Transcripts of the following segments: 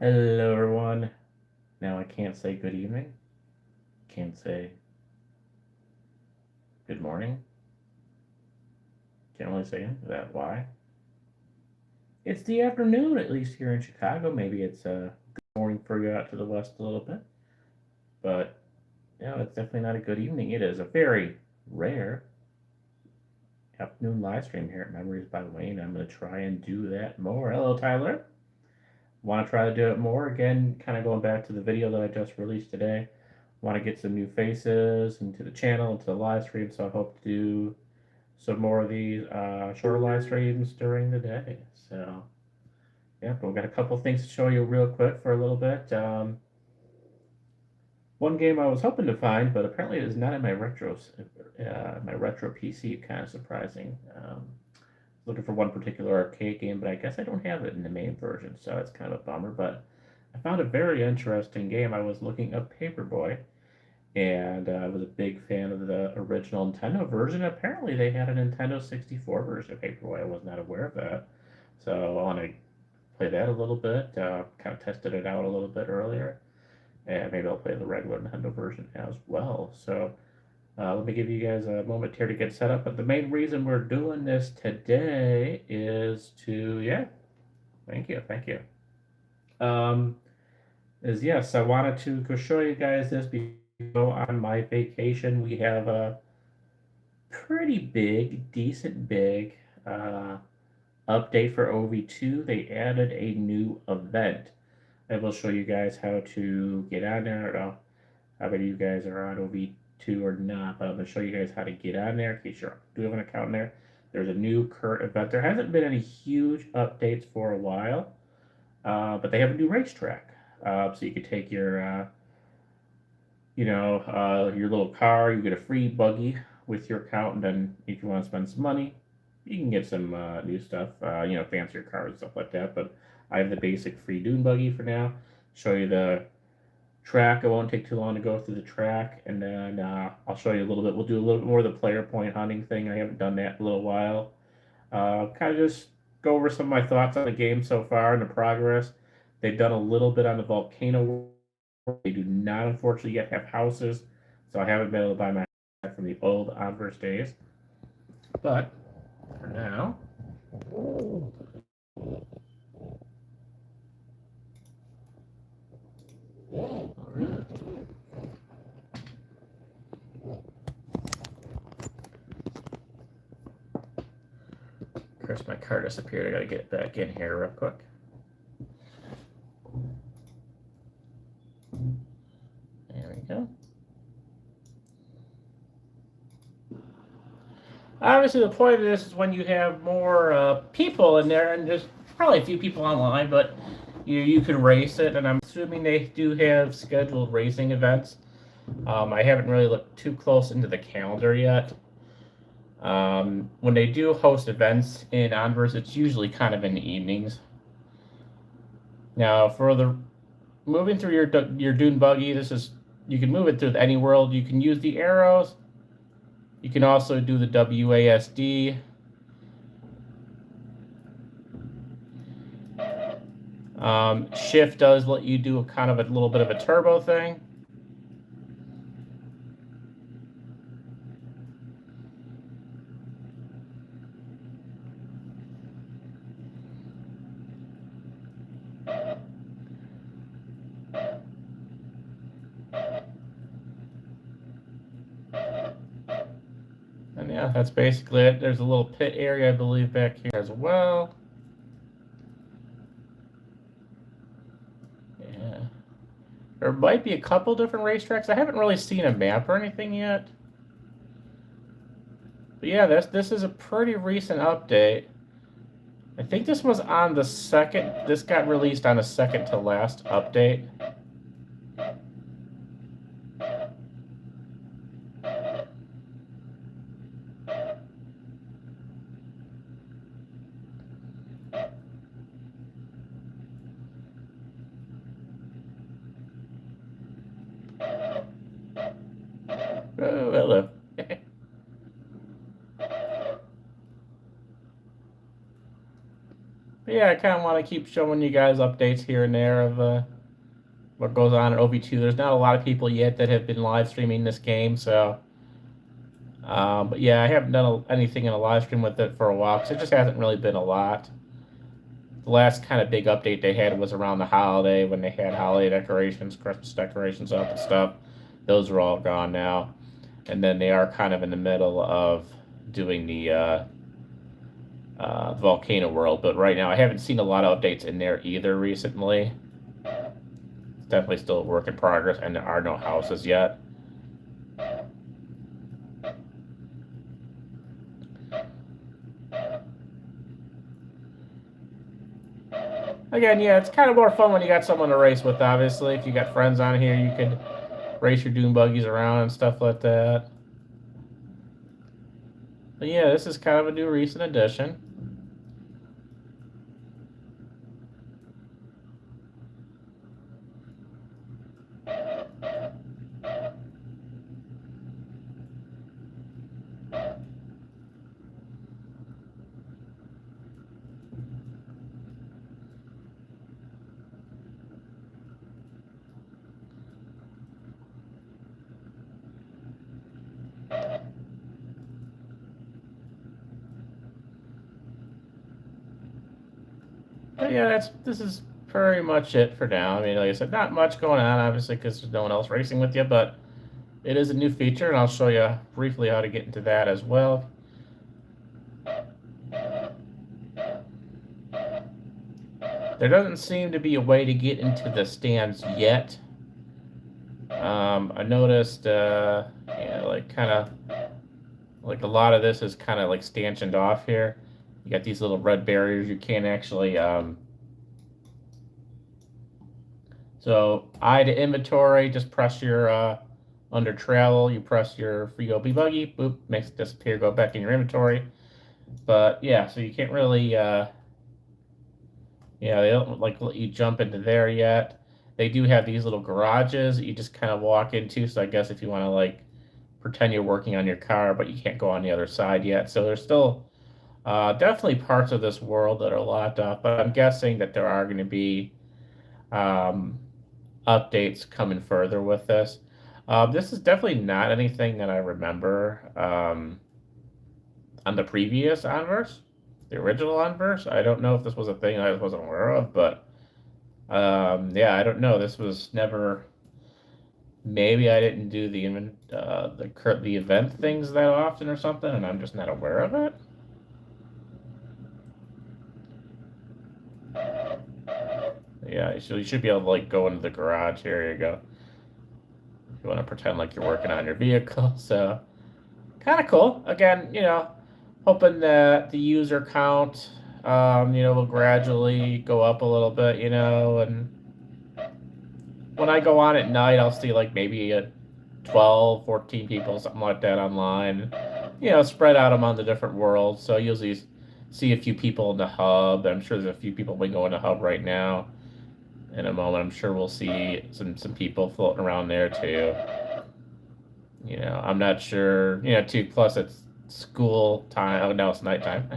Hello, everyone. Now I can't say good evening. Can't say good morning. Can't really say it. Is that why? It's the afternoon, at least here in Chicago. Maybe it's good morning for you out to the west a little bit. But, it's definitely not a good evening. It is a very rare afternoon live stream here at Memories by Wayne. I'm going to try and do that more. Hello, Tyler. Want to try to do it more? Again, kind of going back to the video that I just released today. Want to get some new faces into the channel, into the live stream, so I hope to do some more of these shorter live streams during the day. So, yeah, but we've got a couple things to show you real quick for a little bit. One game I was hoping to find, but apparently it is not in my retro PC. Kind of surprising. Looking for one particular arcade game, but I guess I don't have it in the main version, so it's kind of a bummer. But I found a very interesting game. I was looking up Paperboy, and I was a big fan of the original Nintendo version. Apparently, they had a Nintendo 64 version of Paperboy. I was not aware of that, so I want to play that a little bit. Kind of tested it out a little bit earlier, and maybe I'll play the regular Nintendo version as well. So let me give you guys a moment here to get set up. But the main reason we're doing this today is to, yeah, thank you. Um, yes, I wanted to go show you guys this before on my vacation. We have a pretty big, decent big update for OV2. They added a new event. I will show you guys how to get on there. I don't know how many of you guys are on OV2 or not, but I'm going to show you guys how to get on there in case you do have an account in there. There's a new current event. There hasn't been any huge updates for a while, but they have a new racetrack. So you can take your, your little car. You get a free buggy with your account, and then if you want to spend some money, you can get some new stuff. Fancier cars and stuff like that. But I have the basic free dune buggy for now. Show you the track. It won't take too long to go through the track, and then I'll show you a little bit. We'll do a little bit more of the player point hunting thing. I haven't done that in a little while. Kind of just go over some of my thoughts on the game so far and the progress. They've done a little bit on the volcano. They do not, unfortunately, yet have houses, so I haven't been able to buy my from the old Onverse days. But for now, all right. Of course, my car disappeared. I gotta get it back in here real quick. There we go. Obviously, the point of this is when you have more people in there, and there's probably a few people online, but you can race it, and I'm assuming they do have scheduled racing events. I haven't really looked too close into the calendar yet. When they do host events in Onverse, it's usually kind of in the evenings. Now, for the moving through your dune buggy, you can move it through any world. You can use the arrows. You can also do the WASD. Shift does let you do kind of a little bit of a turbo thing. And yeah, that's basically it. There's a little pit area, I believe, back here as well. Yeah. There might be a couple different racetracks. I haven't really seen a map or anything yet. But yeah, this is a pretty recent update. I think this was on the second. This got released on the second to last update. Oh, hello. But yeah, I kind of want to keep showing you guys updates here and there of what goes on in OV2. There's not a lot of people yet that have been live streaming this game, so. But yeah, I haven't done anything in a live stream with it for a while because it just hasn't really been a lot. The last kind of big update they had was around the holiday when they had holiday decorations, Christmas decorations up and stuff. Those are all gone now. And then they are kind of in the middle of doing the Volcano World. But right now, I haven't seen a lot of updates in there either recently. It's definitely still a work in progress, and there are no houses yet. Again, yeah, it's kind of more fun when you got someone to race with, obviously. If you got friends on here, you could race your dune buggies around and stuff like that. But yeah, this is kind of a new recent addition. But yeah, this is pretty much it for now. I mean, like I said, not much going on, obviously, because there's no one else racing with you, but it is a new feature, and I'll show you briefly how to get into that as well. There doesn't seem to be a way to get into the stands yet. I noticed, yeah, like kind of, like a lot of this is kind of like stanchioned off here. You got these little red barriers. You can't actually, so I to inventory, just press your, under travel, you press your free go buggy, boop, makes it disappear, go back in your inventory. But yeah, so you can't really, yeah, they don't like let you jump into there yet. They do have these little garages that you just kind of walk into. So I guess if you want to like pretend you're working on your car, but you can't go on the other side yet. So there's still definitely parts of this world that are locked up. But I'm guessing that there are going to be updates coming further with this. This is definitely not anything that I remember on the previous Onverse, the original Onverse. I don't know if this was a thing I wasn't aware of, but yeah, I don't know. This was never. Maybe I didn't do the event things that often or something, and I'm just not aware of it. Yeah, so you should be able to like go into the garage. Here you go. If you want to pretend like you're working on your vehicle, so kind of cool. Again, hoping that the user count, will gradually go up a little bit, and when I go on at night, I'll see like maybe 12, 14 people, something like that online, spread out among the different worlds. So I usually see a few people in the hub. I'm sure there's a few people we go in the hub right now. In a moment, I'm sure we'll see some people floating around there too. I'm not sure, too, plus it's school time. Oh, no, it's nighttime.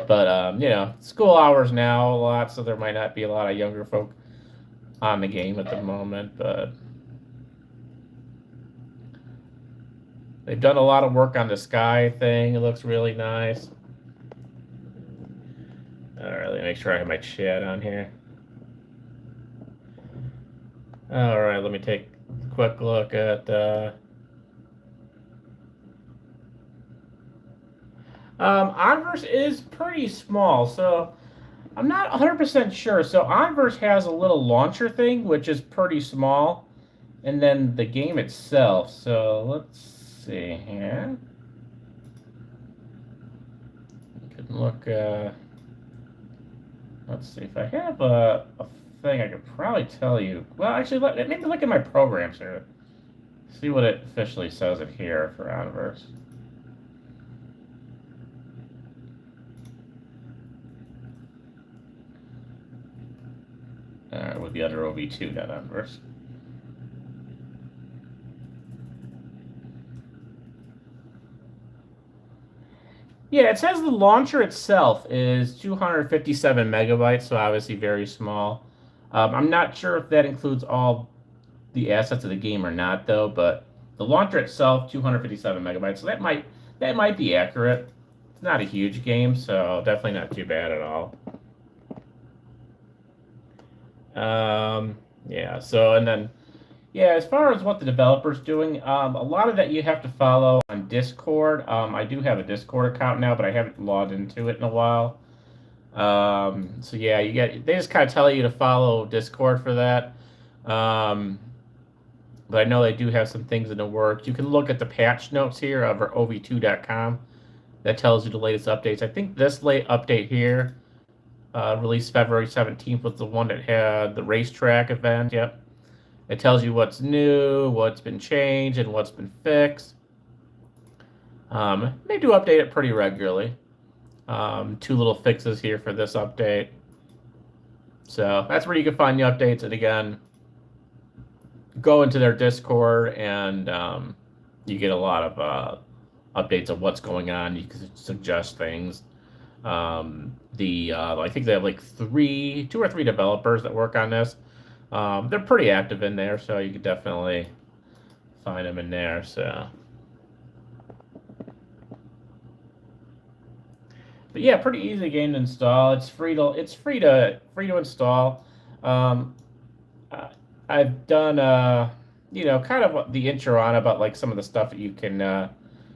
But, school hours now a lot, so there might not be a lot of younger folk on the game at the moment, but they've done a lot of work on the sky thing. It looks really nice. All right, let me make sure I have my chat on here. All right, let me take a quick look at Onverse is pretty small, so I'm not 100% sure. So Onverse has a little launcher thing, which is pretty small, and then the game itself. So let's see here. You can look. Let's see if I have a thing I could probably tell you. Well, actually, maybe look at my programs here. See what it officially says it here for Onverse. Would be under OV2, not Onverse. Yeah, it says the launcher itself is 257 megabytes, so obviously very small. I'm not sure if that includes all the assets of the game or not, though. But the launcher itself, 257 megabytes, so that might be accurate. It's not a huge game, so definitely not too bad at all. Yeah. So and then yeah, as far as what the developer's doing, a lot of that you have to follow on Discord. I do have a Discord account now, but I haven't logged into it in a while. So yeah, they just kind of tell you to follow Discord for that. Um, but I know they do have some things in the works. You can look at the patch notes here over ovTwo.com. That tells you the latest updates. I think this late update here, released February 17th, was the one that had the Racetrack event. Yep. It tells you what's new, what's been changed, and what's been fixed. They do update it pretty regularly. Two little fixes here for this update. So that's where you can find the updates. And again, go into their Discord and you get a lot of updates of what's going on. You can suggest things. I think they have like 2 or 3 developers that work on this. They're pretty active in there, so you could definitely find them in there. So, but yeah, pretty easy game to install. It's free to install. I've done kind of the intro on about like some of the stuff that you can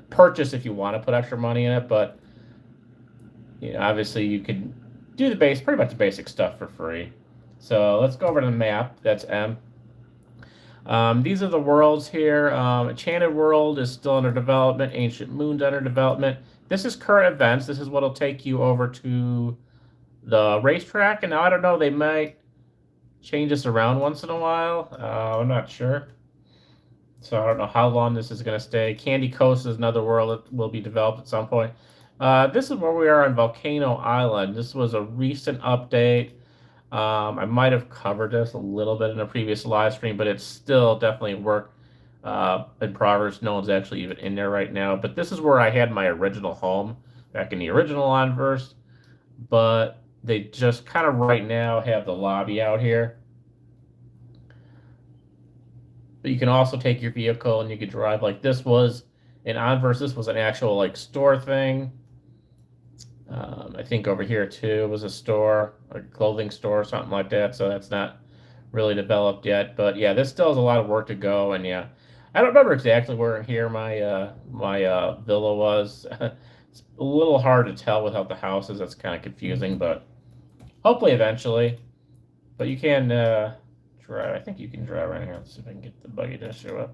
purchase if you want to put extra money in it, but obviously you can do pretty much the basic stuff for free. So let's go over to the map. That's M. These are the worlds here. Enchanted World is still under development. Ancient Moon's under development. This is current events. This is what will take you over to the racetrack. And now I don't know, they might change this around once in a while. I'm not sure. So I don't know how long this is going to stay. Candy Coast is another world that will be developed at some point. This is where we are on Volcano Island. This was a recent update. I might have covered this a little bit in a previous live stream, but it's still definitely work in progress. No one's actually even in there right now. But this is where I had my original home back in the original Onverse. But they just kind of right now have the lobby out here. But you can also take your vehicle and you could drive. Like this was in Onverse, this was an actual like store thing. I think over here too was a store, a clothing store or something like that. So that's not really developed yet. But yeah, this still has a lot of work to go. And yeah, I don't remember exactly where in here my villa was. It's a little hard to tell without the houses. That's kind of confusing, but hopefully eventually. But you can drive. I think you can drive right here. Let's see if I can get the buggy to show up.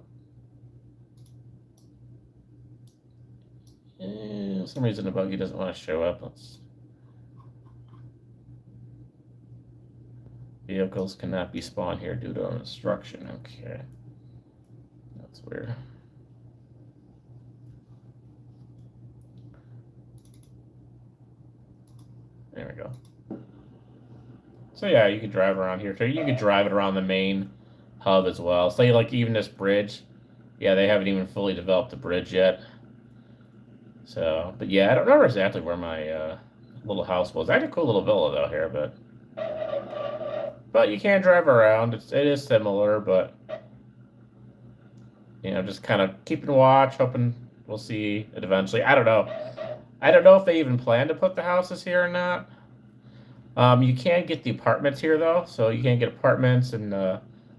For some reason the buggy doesn't want to show up. Vehicles cannot be spawned here due to an instruction. Okay. That's weird. There we go. So yeah, you could drive around here too. You could drive it around the main hub as well. So like even this bridge, yeah, they haven't even fully developed the bridge yet. So, but yeah, I don't remember exactly where my little house was. I had a cool little villa though here, but you can drive around. It is similar, but just kind of keeping watch, hoping we'll see it eventually. I don't know. I don't know if they even plan to put the houses here or not. You can get the apartments here though, so you can get apartments and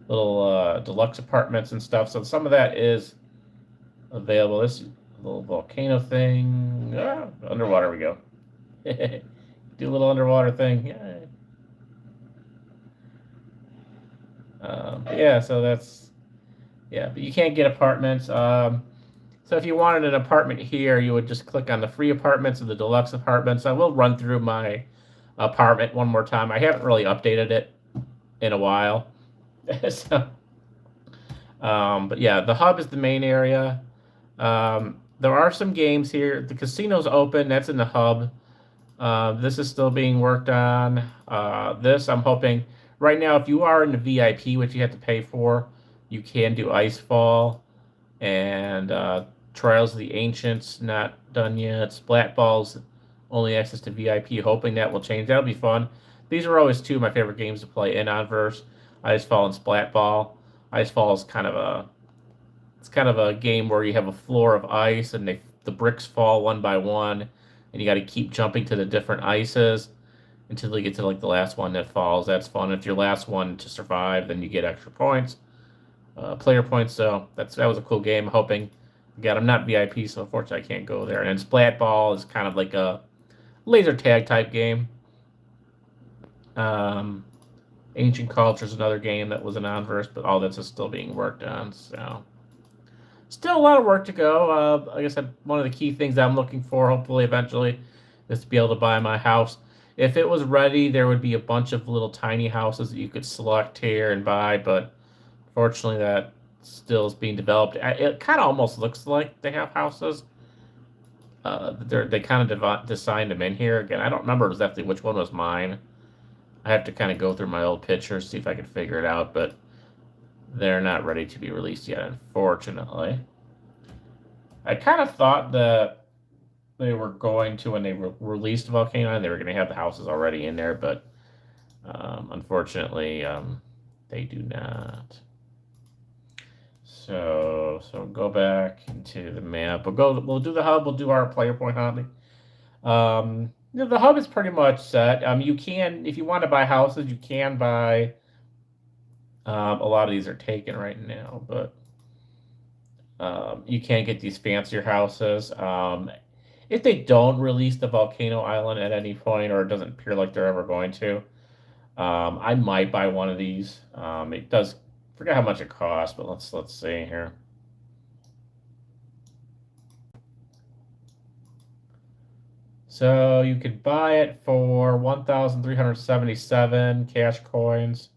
little deluxe apartments and stuff. So some of that is available. This little volcano thing. Underwater we go. Do a little underwater thing. Yeah, so that's but you can't get apartments. So if you wanted an apartment here, you would just click on the free apartments and the deluxe apartments. I will run through my apartment one more time. I haven't really updated it in a while. So, but yeah, the hub is the main area. There are some games here. The casino's open. That's in the hub. This is still being worked on. This, I'm hoping. Right now, if you are in the VIP, which you have to pay for, you can do Icefall and Trials of the Ancients, not done yet. Splat Balls, only access to VIP, hoping that will change. That'll be fun. These are always two of my favorite games to play in Onverse. Icefall and Splat Ball. Icefall is kind of a game where you have a floor of ice and the bricks fall one by one, and you got to keep jumping to the different ices until you get to like the last one that falls. That's fun. If you're last one to survive, then you get extra points, player points. So that was a cool game. Hoping, again, I'm not VIP, so unfortunately I can't go there. And then Splat Ball is kind of like a laser tag type game. Ancient Culture is another game that was an Onverse, but all this is still being worked on. So still a lot of work to go. Like I said, one of the key things I'm looking for, hopefully eventually, is to be able to buy my house. If it was ready, there would be a bunch of little tiny houses that you could select here and buy, but fortunately that still is being developed. It kind of almost looks like they have houses. They kind of designed them in here. Again, I don't remember exactly which one was mine. I have to kind of go through my old pictures, see if I can figure it out, but they're not ready to be released yet, unfortunately. I kind of thought that they were going to, when they released Volcano Island, they were going to have the houses already in there, but unfortunately, they do not. So go back into the map. We'll do the hub. We'll do our player point hunting. The hub is pretty much set. You can, if you want to buy houses, you can buy. A lot of these are taken right now, but you can get these fancier houses. If they don't release the Volcano Island at any point, or it doesn't appear like they're ever going to, I might buy one of these. It does. Forget how much it costs, but let's see here. So you could buy it for 1,377 cash coins,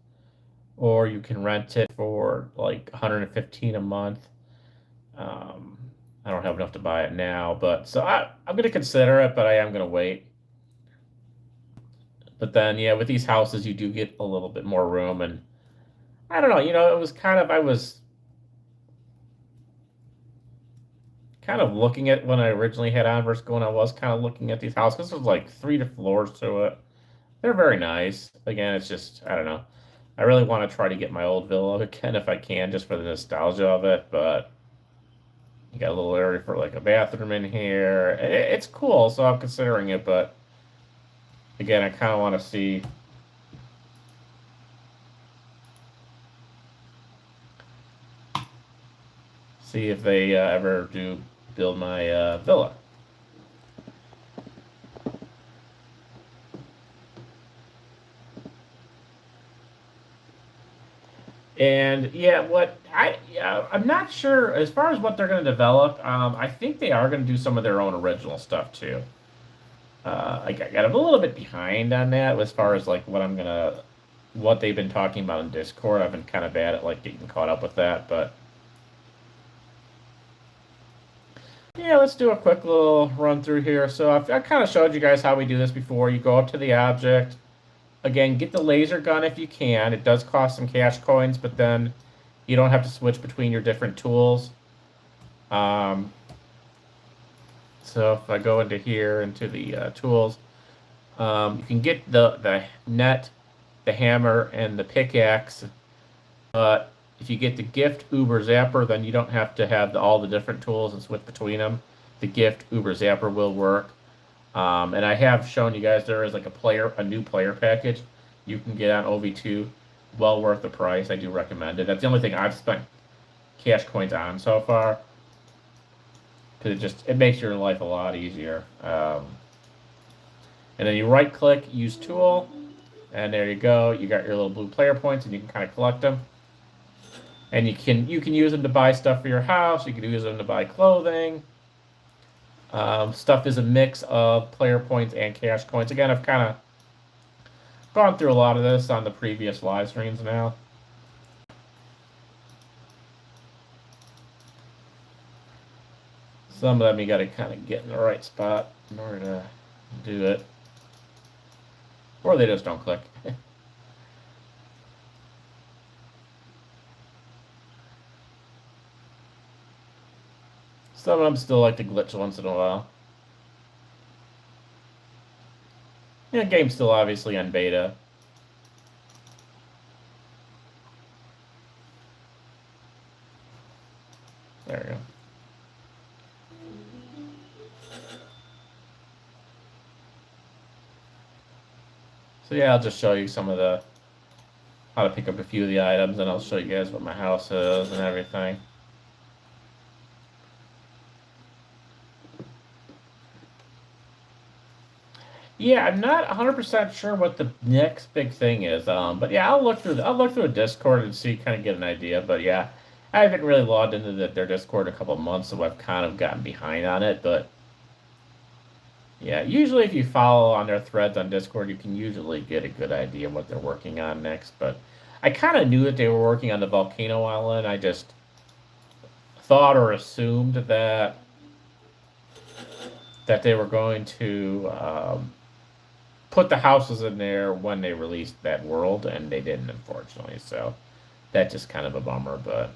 or you can rent it for like 115 a month. I don't have enough to buy it now, but so I'm going to consider it, but I am going to wait. But then, yeah, with these houses, you do get a little bit more room, and I don't know, it was I was kind of looking at when I originally had Onverse going, I was kind of looking at these houses because there's like 3 floors to it. They're very nice. Again, it's just, I don't know. I really want to try to get my old villa again if I can, just for the nostalgia of it, but you got a little area for like a bathroom in here. It's cool, so I'm considering it, but again, I kind of want to see if they ever do build my villa. And yeah, I'm not sure as far as what they're going to develop. I think they are going to do some of their own original stuff too. I got a little bit behind on that as far as like what they've been talking about in Discord. I've been kind of bad at like getting caught up with that, but yeah, let's do a quick little run through here. So I kind of showed you guys how we do this before. You go up to the object. Again, get the laser gun if you can. It does cost some cash coins, but then you don't have to switch between your different tools. So if I go into here, into the tools, you can get the net, the hammer, and the pickaxe. But if you get the gift Uber Zapper, then you don't have to have all the different tools and switch between them. The gift Uber Zapper will work. And I have shown you guys there is like a new player package you can get on ovTwo. Well worth the price. I do recommend it. That's the only thing I've spent cash coins on so far. Because it makes your life a lot easier. And then you right click, use tool, and there you go. You got your little blue player points, and you can kind of collect them. And you can use them to buy stuff for your house. You can use them to buy clothing. Stuff is a mix of player points and cash coins. Again, I've kind of gone through a lot of this on the previous live streams now. Some of them you got to kind of get in the right spot in order to do it. Or they just don't click. Some of them still like to glitch once in a while. Yeah, game's still obviously on beta. There we go. So yeah, I'll just show you some of the how to pick up a few of the items, and I'll show you guys what my house is and everything. Yeah, I'm not 100% sure what the next big thing is. But yeah, I'll look through a Discord and see, kind of get an idea. But yeah, I haven't really logged into their Discord in a couple of months, so I've kind of gotten behind on it. But yeah, usually if you follow on their threads on Discord, you can usually get a good idea what they're working on next. But I kind of knew that they were working on the volcano island. I just thought or assumed that they were going to put the houses in there when they released that world, and they didn't, unfortunately. So that's just kind of a bummer, but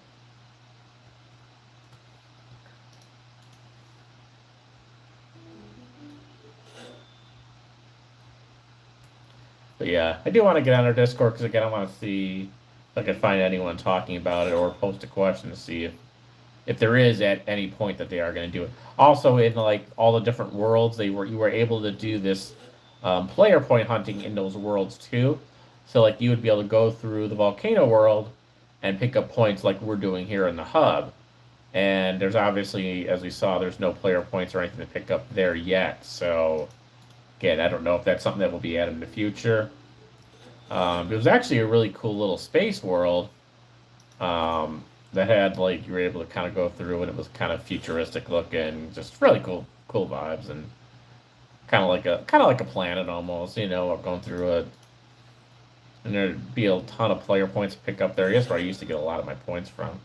yeah, I do want to get on their Discord because again, I want to see if I can find anyone talking about it or post a question to see if there is at any point that they are going to do it. Also, in like all the different worlds, you were able to do this player point hunting in those worlds too. So like you would be able to go through the volcano world and pick up points like we're doing here in the hub. And there's obviously, as we saw, there's no player points or anything to pick up there yet. So again, I don't know if that's something that will be added in the future. It was actually a really cool little space world that had like you were able to kind of go through, and it was kind of futuristic looking, just really cool vibes, and kind of like a planet almost, going through it. And there'd be a ton of player points to pick up there. I guess where I used to get a lot of my points from.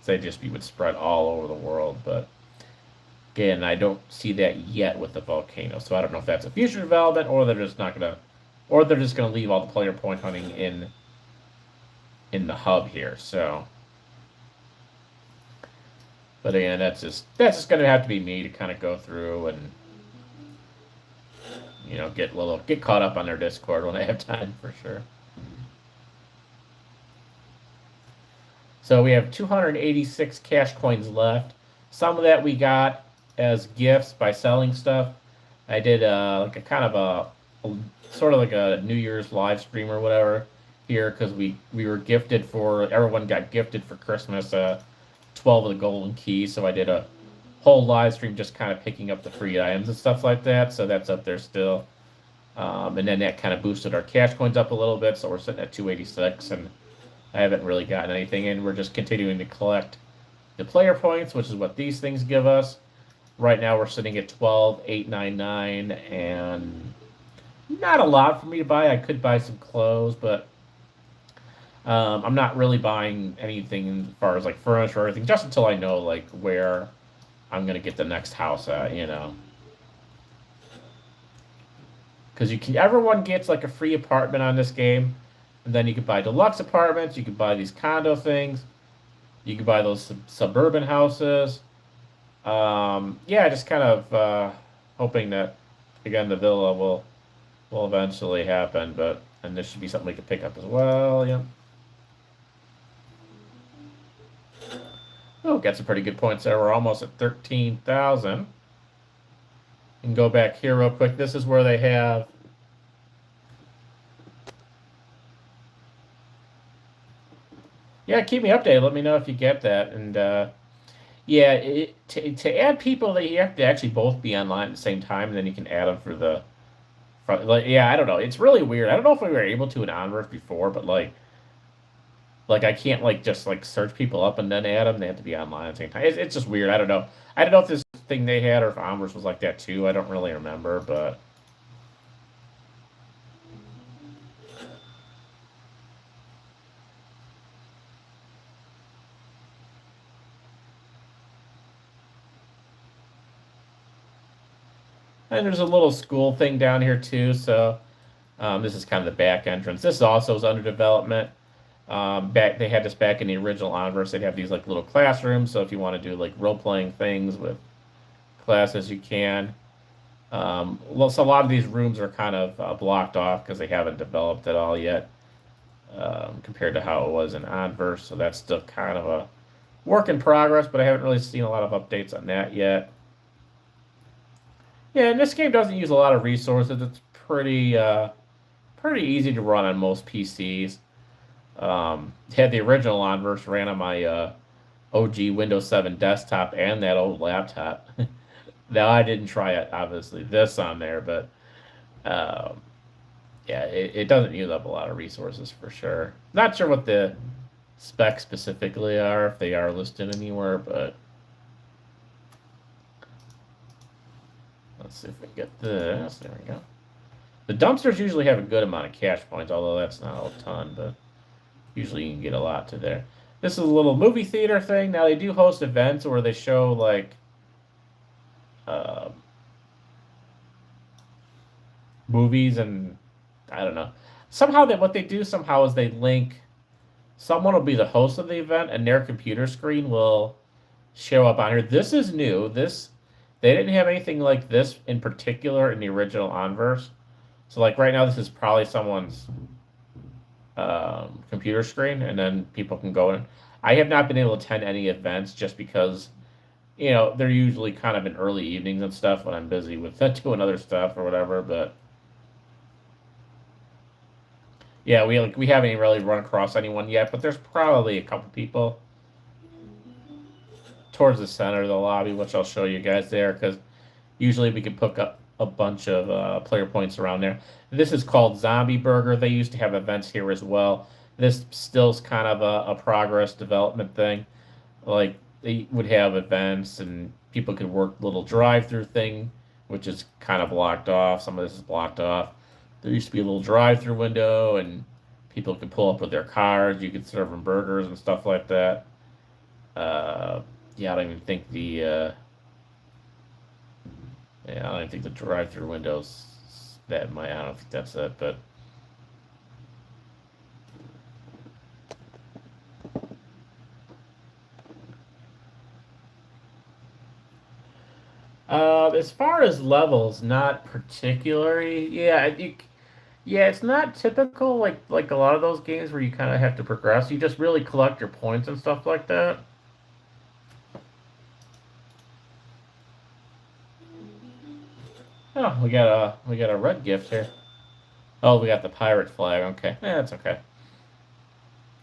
So they just would spread all over the world, but again, I don't see that yet with the volcano. So I don't know if that's a future development or they're just not gonna, or they're just gonna leave all the player point hunting in the hub here. So, but again, that's just gonna have to be me to kind of go through and get caught up on their Discord when I have time for sure. So we have 286 cash coins left. Some of that we got as gifts by selling stuff. I did like a kind of a sort of like a New Year's live stream or whatever here because we were gifted everyone got gifted for Christmas 12 of the golden keys. So I did a whole live stream just kind of picking up the free items and stuff like that. So that's up there still. And then that kind of boosted our cash coins up a little bit. So we're sitting at 286, and I haven't really gotten anything in. We're just continuing to collect the player points, which is what these things give us. Right now we're sitting at 12,899, and not a lot for me to buy. I could buy some clothes, but I'm not really buying anything as far as like furniture or anything, just until I know like where I'm gonna get the next house at. Because everyone gets like a free apartment on this game, and then you can buy deluxe apartments. You can buy these condo things. You can buy those suburban houses. Yeah, just kind of hoping that again the villa will eventually happen, and this should be something we can pick up as well. Yeah. Oh, got some pretty good points there. We're almost at 13,000. And go back here real quick. This is where they have. Yeah, keep me updated. Let me know if you get that. And yeah, to add people, you have to actually both be online at the same time, and then you can add them for the. Yeah, I don't know. It's really weird. I don't know if we were able to in Onverse before, but like I can't like just like search people up and then add them. They have to be online at the same time. It's just weird. I don't know. I don't know if this thing they had or if Onverse was like that too. I don't really remember, but. And there's a little school thing down here too. So this is kind of the back entrance. This also is under development. Back they had this back in the original Onverse. They'd have these like little classrooms. So if you want to do like role playing things with classes, you can. Well, so a lot of these rooms are kind of blocked off because they haven't developed at all yet, compared to how it was in Onverse. So that's still kind of a work in progress, but I haven't really seen a lot of updates on that yet. Yeah, and this game doesn't use a lot of resources. It's pretty easy to run on most PCs. Had the original Onverse ran on my OG Windows 7 desktop and that old laptop. Now I didn't try it, obviously this on there, but yeah, it doesn't use up a lot of resources for sure. Not sure what the specs specifically are, if they are listed anywhere, but let's see if we get this. There we go. The dumpsters usually have a good amount of cash points, although that's not a ton, but usually you can get a lot to there. This is a little movie theater thing. Now they do host events where they show like movies, and I don't know. Somehow that what they do somehow is they link. Someone will be the host of the event, and their computer screen will show up on here. This is new. They didn't have anything like this in particular in the original Onverse. So like right now, this is probably someone's computer screen, and then people can go in. I have not been able to attend any events just because, they're usually kind of in early evenings and stuff when I'm busy with doing other stuff or whatever. But yeah, we haven't really run across anyone yet, but there's probably a couple people towards the center of the lobby, which I'll show you guys there, because usually we can pick up a bunch of player points around there. This is called Zombie Burger. They used to have events here as well. This still's kind of a progress development thing. Like, they would have events and people could work little drive-through thing, which is kind of blocked off. Some of this is blocked off. There used to be a little drive-through window, and people could pull up with their cars. You could serve them burgers and stuff like that. Yeah, I don't even think the drive-through windows that I don't think that's it, but as far as levels, not particularly. Yeah, it's not typical like a lot of those games where you kind of have to progress. You just really collect your points and stuff like that. Oh, we got a red gift here. Oh, we got the pirate flag. Okay, yeah, that's okay.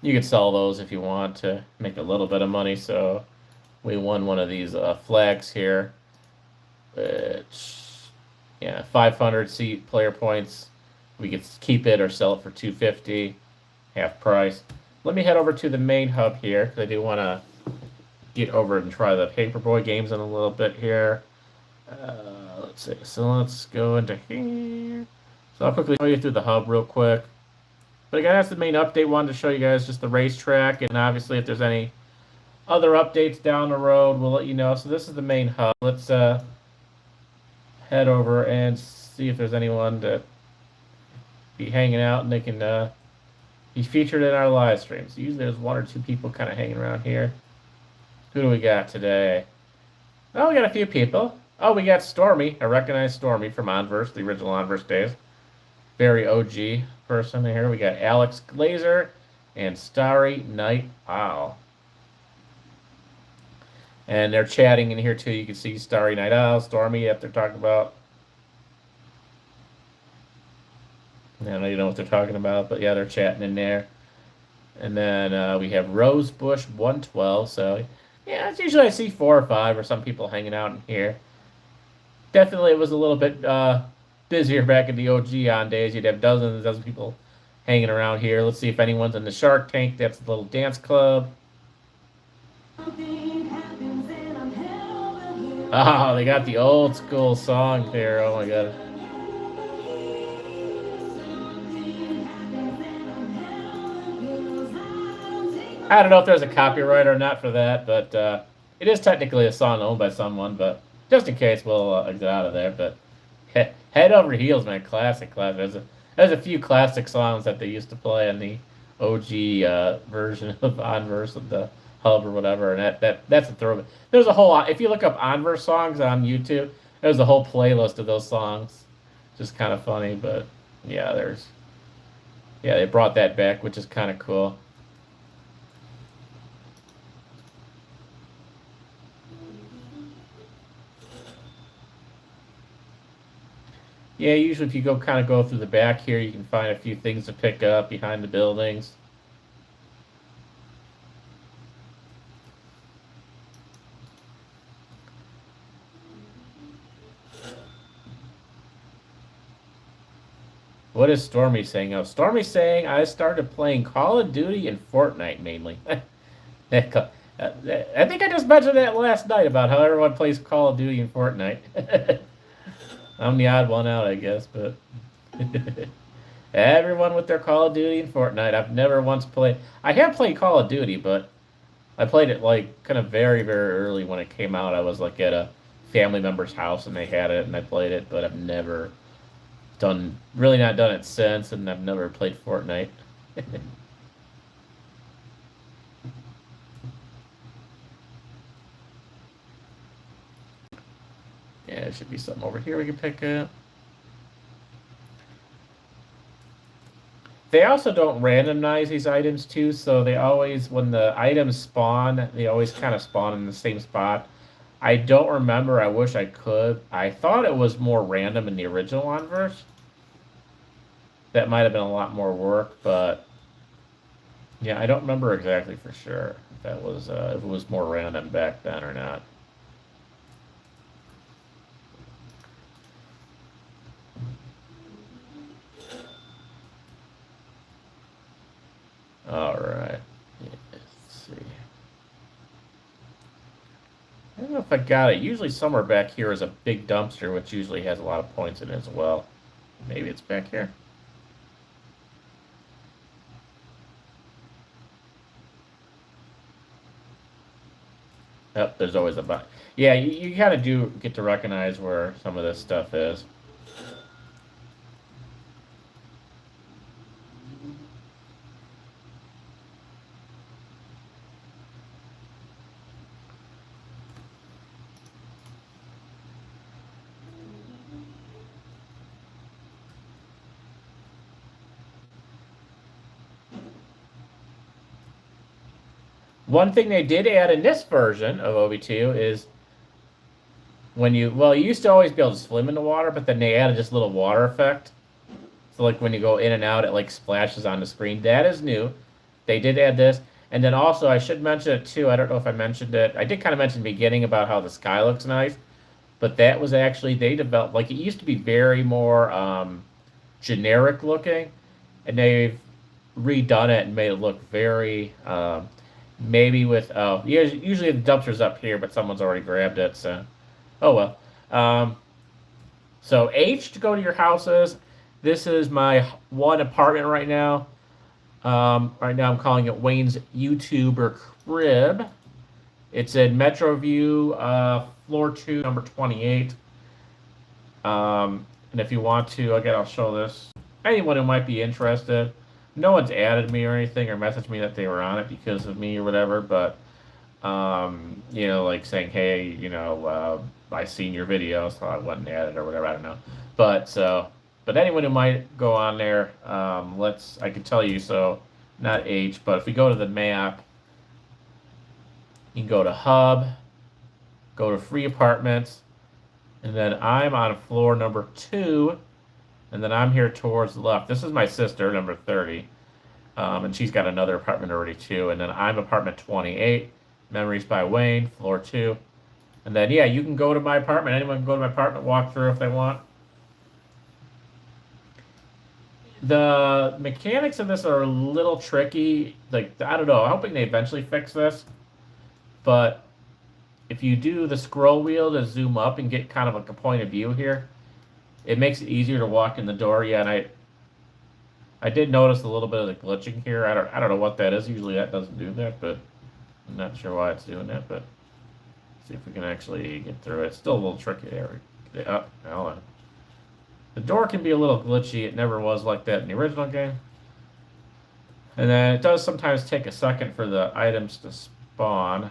You could sell those if you want to make a little bit of money. So we won one of these flags here. Which, yeah, 500 seat player points. We could keep it or sell it for 250, half price. Let me head over to the main hub here because I do want to get over and try the Paperboy games in a little bit here. Let's see. So let's go into here. So I'll quickly show you through the hub real quick. But again, that's the main update. Wanted to show you guys just the racetrack, and obviously if there's any other updates down the road, we'll let you know. So this is the main hub. Let's head over and see if there's anyone that be hanging out and they can be featured in our live streams. So usually there's one or two people kind of hanging around here. Who do we got today? Oh, we got a few people. Oh, we got Stormy. I recognize Stormy from Onverse, the original Onverse days. Very OG person here. We got Alex Glazer and Starry Night Owl. And they're chatting in here too. You can see Starry Night Owl, Stormy, if they're talking about. I don't even know what they're talking about, but yeah, they're chatting in there. And then we have Rosebush 112. So yeah, it's usually I see 4 or 5 or some people hanging out in here. Definitely, it was a little bit busier back in the OG on days. You'd have dozens and dozens of people hanging around here. Let's see if anyone's in the Shark Tank. That's the little dance club. Oh, they got the old school song here. Oh my god. I don't know if there's a copyright or not for that, but it is technically a song owned by someone, but just in case, we'll get out of there. But Head Over Heels, man, classic. There's a few classic songs that they used to play in the OG version of Onverse with the hub or whatever, and that's a throwback. There's a whole if you look up Onverse songs on YouTube, there's a whole playlist of those songs. Just kind of funny, but yeah, they brought that back, which is kind of cool. Yeah, usually if you kind of go through the back here, you can find a few things to pick up behind the buildings. What is Stormy saying? Oh, Stormy's saying I started playing Call of Duty and Fortnite mainly. I think I just mentioned that last night about how everyone plays Call of Duty and Fortnite. I'm the odd one out, I guess, but everyone with their Call of Duty and Fortnite. I've never once played. I have played Call of Duty, but I played it like kind of very, very early when it came out. I was like at a family member's house and they had it and I played it, but I've never really not done it since, and I've never played Fortnite. Yeah, there should be something over here we can pick up. They also don't randomize these items too, so they always, when the items spawn, they always kind of spawn in the same spot. I don't remember. I wish I could. I thought it was more random in the original Onverse. That might have been a lot more work, but yeah, I don't remember exactly for sure if that was if it was more random back then or not. All right. Let's see. I don't know if I got it. Usually somewhere back here is a big dumpster, which usually has a lot of points in it as well. Maybe it's back here. Yep, there's always a button. Yeah, you kind of do get to recognize where some of this stuff is. One thing they did add in this version of ovTwo is when you used to always be able to swim in the water, but then they added this little water effect. So like when you go in and out, it like splashes on the screen. That is new. They did add this. And then also, I should mention it too. I don't know if I mentioned it. I did kind of mention in the beginning about how the sky looks nice, but that was actually, they developed, like it used to be very more generic looking, and they've redone it and made it look very maybe with usually the dumpster's up here, but someone's already grabbed it, so oh well. So H to go to your houses. This is my one apartment right now. Right now I'm calling it Wayne's YouTuber Crib. It's in Metro View, floor 2, number 28. And if you want to, again, I'll show this. Anyone who might be interested. No one's added me or anything or messaged me that they were on it because of me or whatever, but, you know, like saying, hey, you know, I seen your video, so I wasn't added or whatever, I don't know. But anyone who might go on there, I can tell you, so not H, but if we go to the map, you can go to Hub, go to Free Apartments, and then I'm on floor number 2, and then I'm here towards the left. This is my sister, number 30, and she's got another apartment already too, and then I'm apartment 28, Memories by Wayne, floor 2, and then, yeah, you can go to my apartment. Anyone can go to my apartment, walk through if they want. The mechanics of this are a little tricky. Like, I don't know. I'm hoping they eventually fix this. But if you do the scroll wheel to zoom up and get kind of like a point of view here, it makes it easier to walk in the door. Yeah, and I did notice a little bit of the glitching here. I don't know what that is. Usually that doesn't do that, but I'm not sure why it's doing that. But see if we can actually get through it. It's still a little tricky there. Hold on. The door can be a little glitchy. It never was like that in the original game. And then it does sometimes take a second for the items to spawn.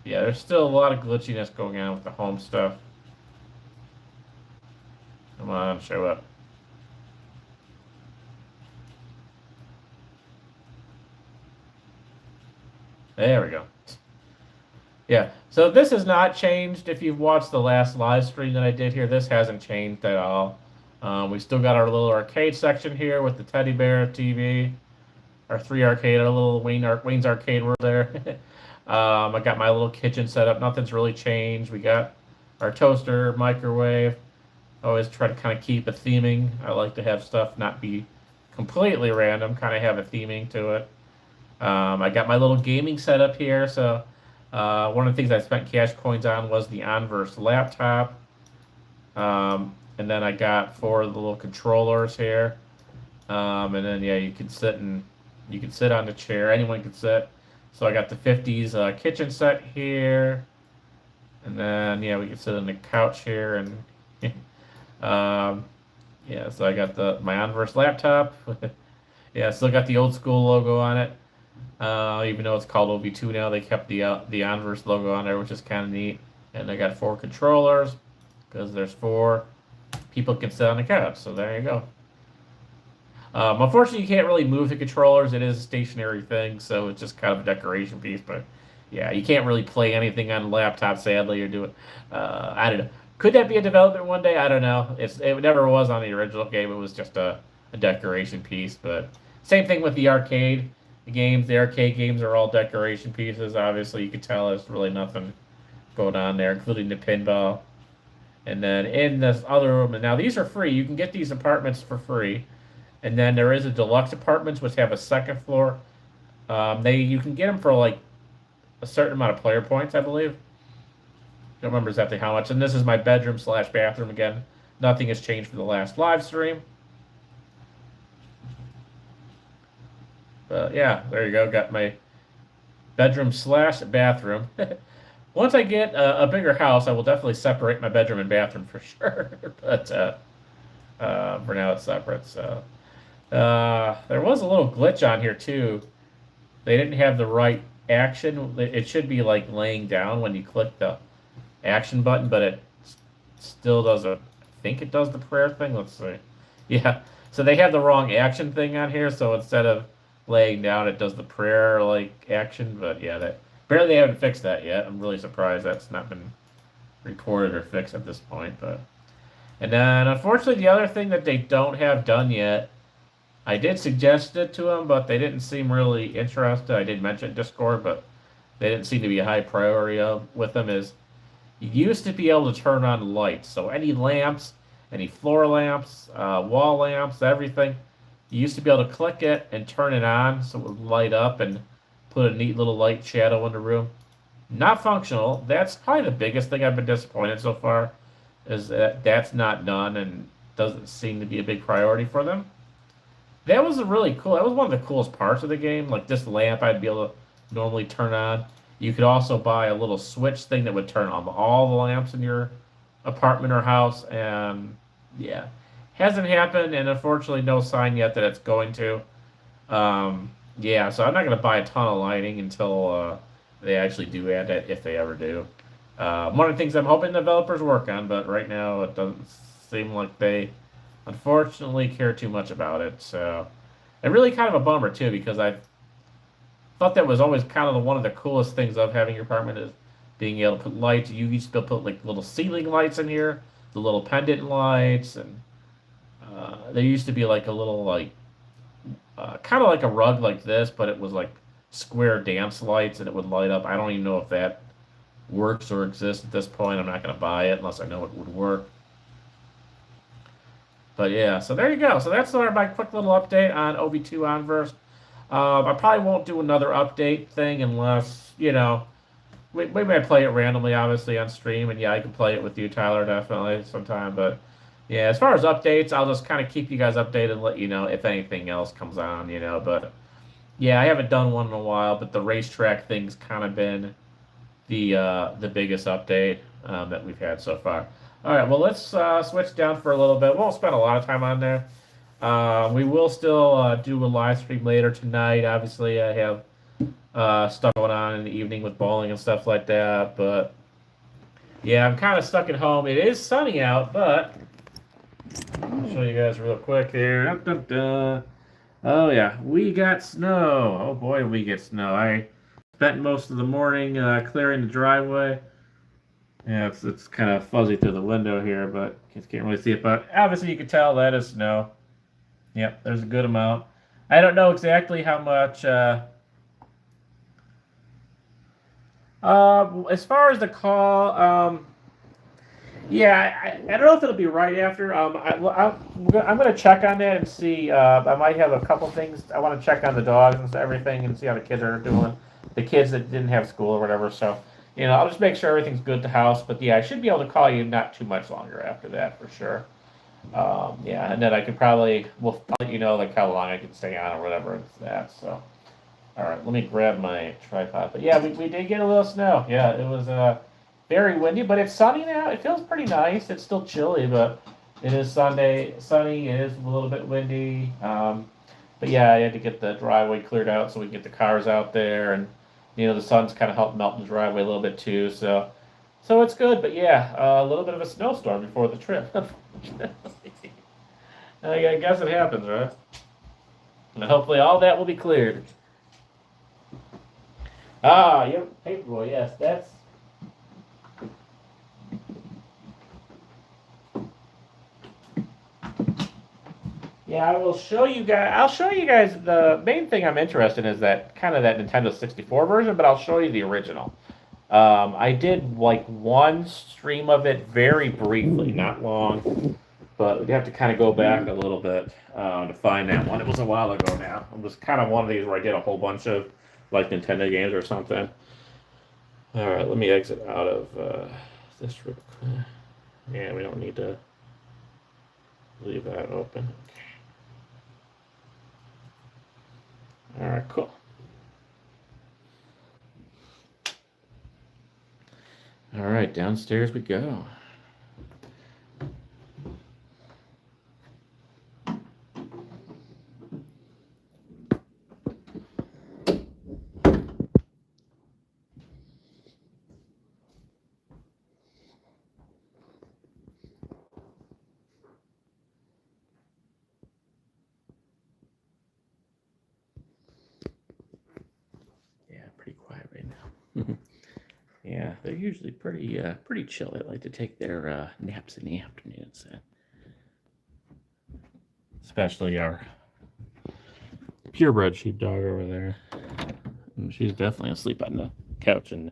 Yeah, there's still a lot of glitchiness going on with the home stuff. Come on, show up. There we go. Yeah, so this has not changed. If you've watched the last live stream that I did here, this hasn't changed at all. We still got our little arcade section here with the teddy bear TV. Our 3 arcade, our little Wayne's arcade world there. I got my little kitchen set up. Nothing's really changed. We got our toaster, microwave. I always try to kind of keep a theming. I like to have stuff not be completely random, kind of have a theming to it. I got my little gaming setup here. So one of the things I spent cash coins on was the Onverse laptop. And then I got 4 of the little controllers here. And then yeah, you can sit on the chair. Anyone can sit. So I got the 50s kitchen set here. And then yeah, we can sit on the couch here and yeah, so I got my Onverse laptop. Yeah, still got the old school logo on it. Even though it's called ovTwo now, they kept the Onverse logo on there, which is kind of neat. And I got 4 controllers because there's 4 people can sit on the couch. So there you go. Unfortunately, you can't really move the controllers. It is a stationary thing, so it's just kind of a decoration piece. But yeah, you can't really play anything on a laptop, sadly, or do it. I don't know. Could that be a development one day? I don't know. It never was on the original game. It was just a decoration piece. But same thing with the arcade games. The arcade games are all decoration pieces. Obviously, you can tell there's really nothing going on there, including the pinball. And then in this other room, and now these are free. You can get these apartments for free. And then there is a deluxe apartments which have a second floor. You can get them for like a certain amount of player points, I believe. Don't remember exactly how much. And this is my bedroom / bathroom again. Nothing has changed for the last live stream. But yeah, there you go. Got my bedroom / bathroom. Once I get a bigger house, I will definitely separate my bedroom and bathroom for sure. But for now, it's separate. So there was a little glitch on here too. They didn't have the right action. It should be like laying down when you click the action button, but it still doesn't. I think it does the prayer thing. Let's see. Yeah. So they have the wrong action thing on here. So instead of laying down, it does the prayer like action. But yeah, apparently they haven't fixed that yet. I'm really surprised that's not been reported or fixed at this point. But and then unfortunately, the other thing that they don't have done yet, I did suggest it to them, but they didn't seem really interested. I did mention Discord, but they didn't seem to be a high priority with them. Is you used to be able to turn on lights, so any lamps, any floor lamps, wall lamps, everything. You used to be able to click it and turn it on so it would light up and put a neat little light shadow in the room. Not functional. That's probably the biggest thing I've been disappointed so far, is that that's not done and doesn't seem to be a big priority for them. That was really cool. That was one of the coolest parts of the game. Like this lamp I'd be able to normally turn on. You could also buy a little switch thing that would turn on all the lamps in your apartment or house. And yeah, hasn't happened. And unfortunately, no sign yet that it's going to. Yeah, so I'm not going to buy a ton of lighting until they actually do add it, if they ever do. One of the things I'm hoping developers work on, but right now it doesn't seem like they unfortunately care too much about it. So, and really kind of a bummer too, because I thought that was always kind of one of the coolest things of having your apartment is being able to put lights. You used to put like little ceiling lights in here, the little pendant lights, and there used to be like a little like kind of like a rug like this, but it was like square dance lights and it would light up. I don't even know if that works or exists at this point. I'm not going to buy it unless I know it would work. But yeah, so there you go. So that's my quick little update on ovTwo Onverse. I probably won't do another update thing unless, we might play it randomly, obviously, on stream. And yeah, I can play it with you, Tyler, definitely sometime. But yeah, as far as updates, I'll just kind of keep you guys updated and let you know if anything else comes on, But yeah, I haven't done one in a while, but the Racetrack thing's kind of been the biggest update that we've had so far. All right, well, let's switch down for a little bit. We won't spend a lot of time on there. We will still do a live stream later tonight. Obviously, I have stuff going on in the evening with bowling and stuff like that. But yeah, I'm kind of stuck at home. It is sunny out, but I'll show you guys real quick here. Dun, dun, dun. Oh yeah, we got snow. Oh boy, we get snow. I spent most of the morning clearing the driveway. Yeah, it's kind of fuzzy through the window here, but you can't really see it. But obviously, you can tell that is snow. Yep, there's a good amount. I don't know exactly how much. As far as the call, yeah, I don't know if it'll be right after. I'm going to check on that and see. I might have a couple things. I want to check on the dogs and everything and see how the kids are doing. The kids that didn't have school or whatever. So, I'll just make sure everything's good at the house. But yeah, I should be able to call you not too much longer after that for sure. Yeah, and then I could probably, I'll let you know like how long I can stay on or whatever it's that. So, all right, let me grab my tripod. But yeah, we did get a little snow. Yeah, it was very windy, but it's sunny now. It feels pretty nice. It's still chilly, but it is sunny. It is a little bit windy. But yeah, I had to get the driveway cleared out so we can get the cars out there, and the sun's kind of helped melt the driveway a little bit too. So it's good. But yeah, a little bit of a snowstorm before the trip. I guess it happens, right? And hopefully all that will be cleared. Yep, Paperboy, yes, that's... Yeah, I'll show you guys, the main thing I'm interested in is that Nintendo 64 version, but I'll show you the original. I did like one stream of it very briefly, not long, but we have to kind of go back a little bit to find that one. It was a while ago now. It was kind of one of these where I did a whole bunch of like Nintendo games or something. All right, let me exit out of this. Yeah, we don't need to leave that open. All right, cool. All right, downstairs we go. Pretty quiet right now. Yeah, they're usually pretty chill. They like to take their naps in the afternoons. Especially our purebred sheepdog over there. And she's definitely asleep on the couch, and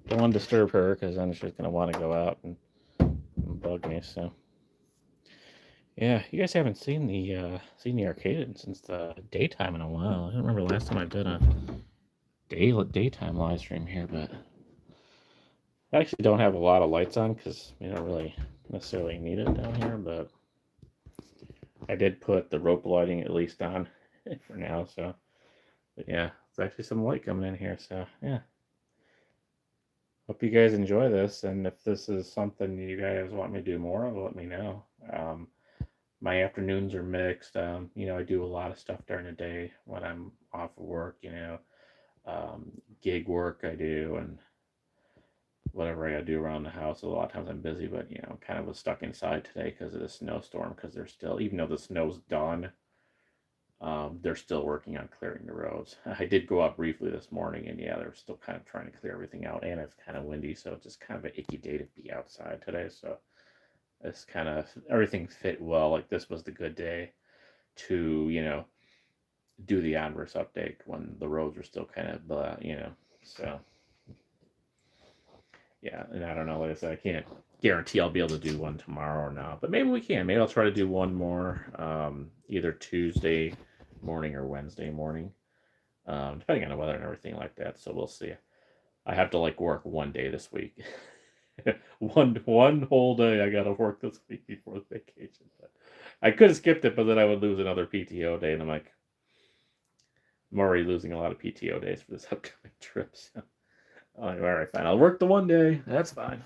don't want to disturb her because then she's going to want to go out and bug me. So, yeah, you guys haven't seen the arcade since the daytime in a while. I don't remember the last time I did a daytime live stream here, but I actually don't have a lot of lights on because we don't really necessarily need it down here, but I did put the rope lighting at least on for now, so but yeah, there's actually some light coming in here, so yeah. Hope you guys enjoy this, and if this is something you guys want me to do more of, let me know. My afternoons are mixed. I do a lot of stuff during the day when I'm off of work, gig work I do, and whatever I gotta do around the house. A lot of times I'm busy, but kind of was stuck inside today because of the snowstorm. Because they're still, even though the snow's done, they're still working on clearing the roads. I did go out briefly this morning, and yeah, they're still kind of trying to clear everything out, and it's kind of windy, so it's just kind of an icky day to be outside today. So it's kind of everything fit well. Like this was the good day to do the Onverse update when the roads were still kind of so. Yeah, and I don't know, like I said, I can't guarantee I'll be able to do one tomorrow or not, but maybe we can. Maybe I'll try to do one more, either Tuesday morning or Wednesday morning, depending on the weather and everything like that. So we'll see. I have to work one day this week. one whole day I gotta work this week before the vacation. But I could have skipped it, but then I would lose another PTO day, and I'm already losing a lot of PTO days for this upcoming trip. So. All right, fine. I'll work the one day. That's fine.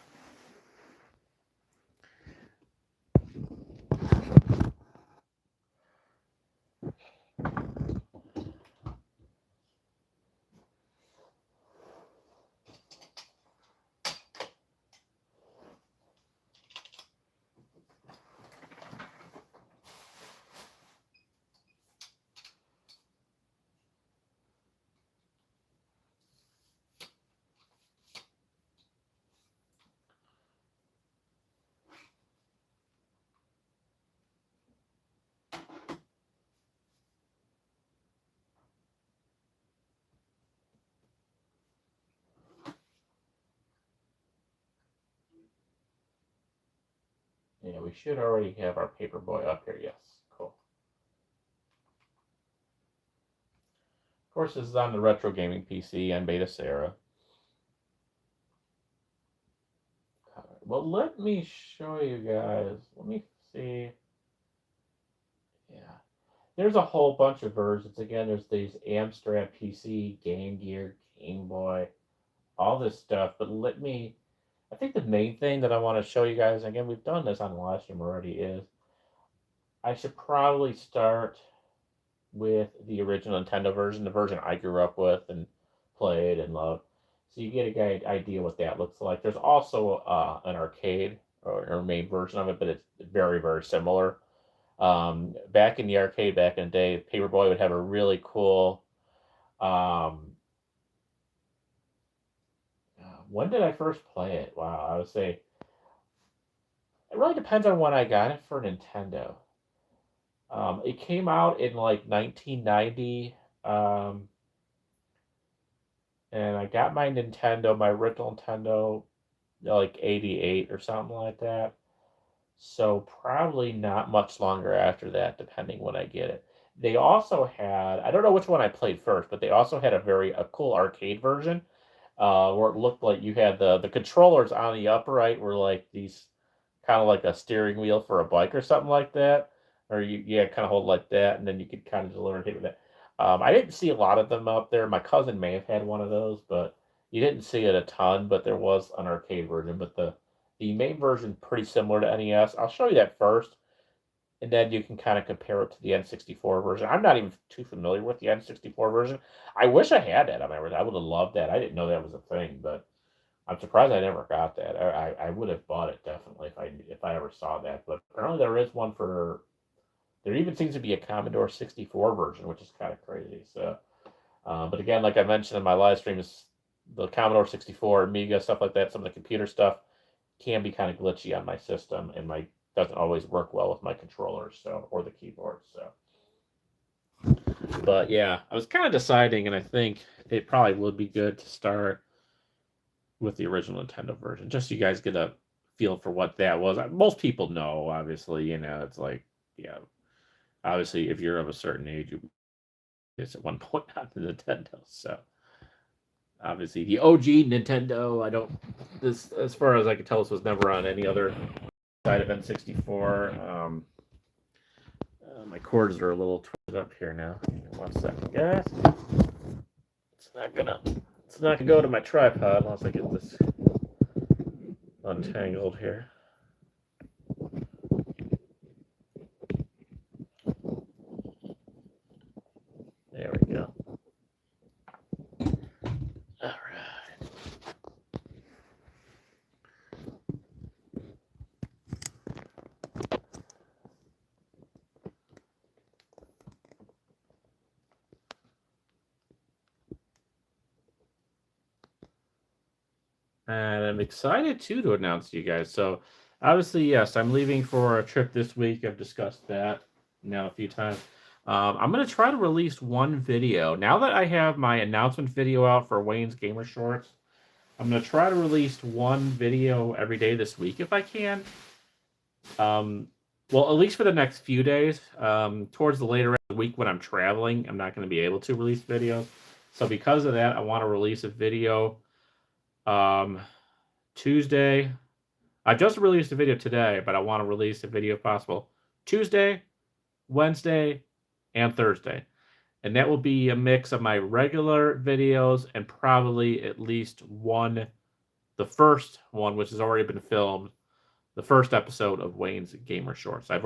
Yeah, we should already have our Paperboy up here. Yes, cool. Of course, this is on the Retro Gaming PC and Beta Sarah. Well, let me show you guys. Let me see. Yeah. There's a whole bunch of versions. Again, there's these Amstrad PC, Game Gear, Game Boy, all this stuff. But I think the main thing that I want to show you guys, again, we've done this on the live stream already, is I should probably start with the original Nintendo version, the version I grew up with and played and loved. So you get a idea what that looks like. There's also an arcade or main version of it, but it's very, very similar. Back in the arcade, back in the day, Paperboy would have a really cool. When did I first play it? Wow, I would say it really depends on when I got it for Nintendo. It came out in like 1990, and I got my Nintendo, my original Nintendo, like 88 or something like that. So probably not much longer after that, depending when I get it. They also had, I don't know which one I played first, but they also had a cool arcade version, where it looked like you had the controllers on the upper right were like these kind of like a steering wheel for a bike or something like that, or you kind of hold like that, and then you could kind of just learn to with that. I didn't see a lot of them up there. My cousin may have had one of those, but you didn't see it a ton. But there was an arcade version, but the main version pretty similar to NES. I'll show you that first, and then you can kind of compare it to the N64 version. I'm not even too familiar with the N64 version. I wish I had that on my version. I would have loved that. I didn't know that was a thing, but I'm surprised I never got that. I would have bought it definitely if I ever saw that. But apparently there is one for. There even seems to be a Commodore 64 version, which is kind of crazy. So, but again, like I mentioned in my live stream, is the Commodore 64, Amiga, stuff like that. Some of the computer stuff can be kind of glitchy on my system, and my doesn't always work well with my controllers, so or the keyboard. So, but yeah, I was kind of deciding, and I think it probably would be good to start with the original Nintendo version, just so you guys get a feel for what that was. Most people know, obviously, it's like, yeah, obviously, if you're of a certain age, you it's at one point on the Nintendo. So obviously, the OG Nintendo. I don't. This, as far as I can tell, this was never on any other side of N64. My cords are a little twisted up here now. 1 second, guys. It's not gonna go to my tripod unless I get this untangled here. There we go. All right. And I'm excited too to announce to you guys. So obviously, yes, I'm leaving for a trip this week. I've discussed that now a few times. I'm going to try to release one video. Now that I have my announcement video out for Wayne's Gamer Shorts, I'm going to try to release one video every day this week if I can. Well, at least for the next few days. Towards the later end of the week when I'm traveling, I'm not going to be able to release videos. So because of that, I want to release a video Tuesday. I just released a video today, but I want to release a video if possible Tuesday, Wednesday, and Thursday. And that will be a mix of my regular videos and probably at least one, the first one, which has already been filmed, the first episode of Wayne's Gamer Shorts. I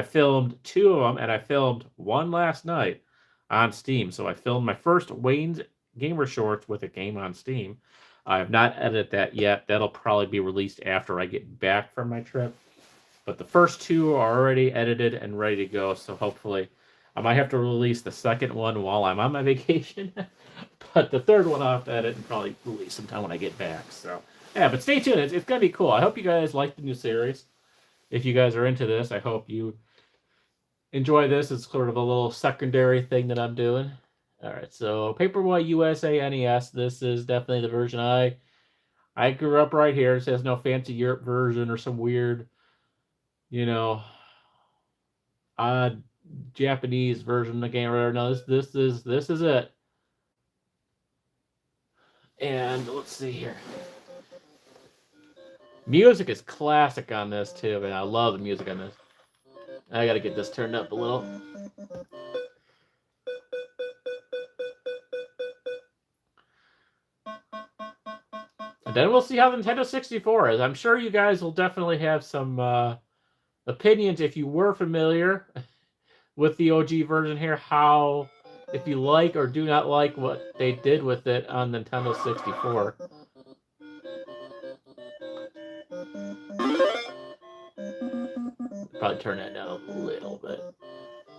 filmed 2 of them, and I filmed one last night on Steam. So I filmed my first Wayne's Gamer Shorts with a game on Steam. I have not edited that yet. That'll probably be released after I get back from my trip. But the first 2 are already edited and ready to go. So hopefully I might have to release the second one while I'm on my vacation. But the third one I'll have to edit and probably release sometime when I get back. So yeah, but stay tuned. It's going to be cool. I hope you guys like the new series. If you guys are into this, I hope you enjoy this. It's sort of a little secondary thing that I'm doing. All right, so Paperboy USA NES. This is definitely the version I grew up right here. It says no fancy Europe version or some weird you know, Japanese version of the game. Or no, this is it. And let's see here. Music is classic on this too, man. I love the music on this. I gotta get this turned up a little. And then we'll see how the Nintendo 64 is. I'm sure you guys will definitely have some opinions if you were familiar with the OG version here. How, if you like or do not like what they did with it on Nintendo 64. Probably turn that down a little bit.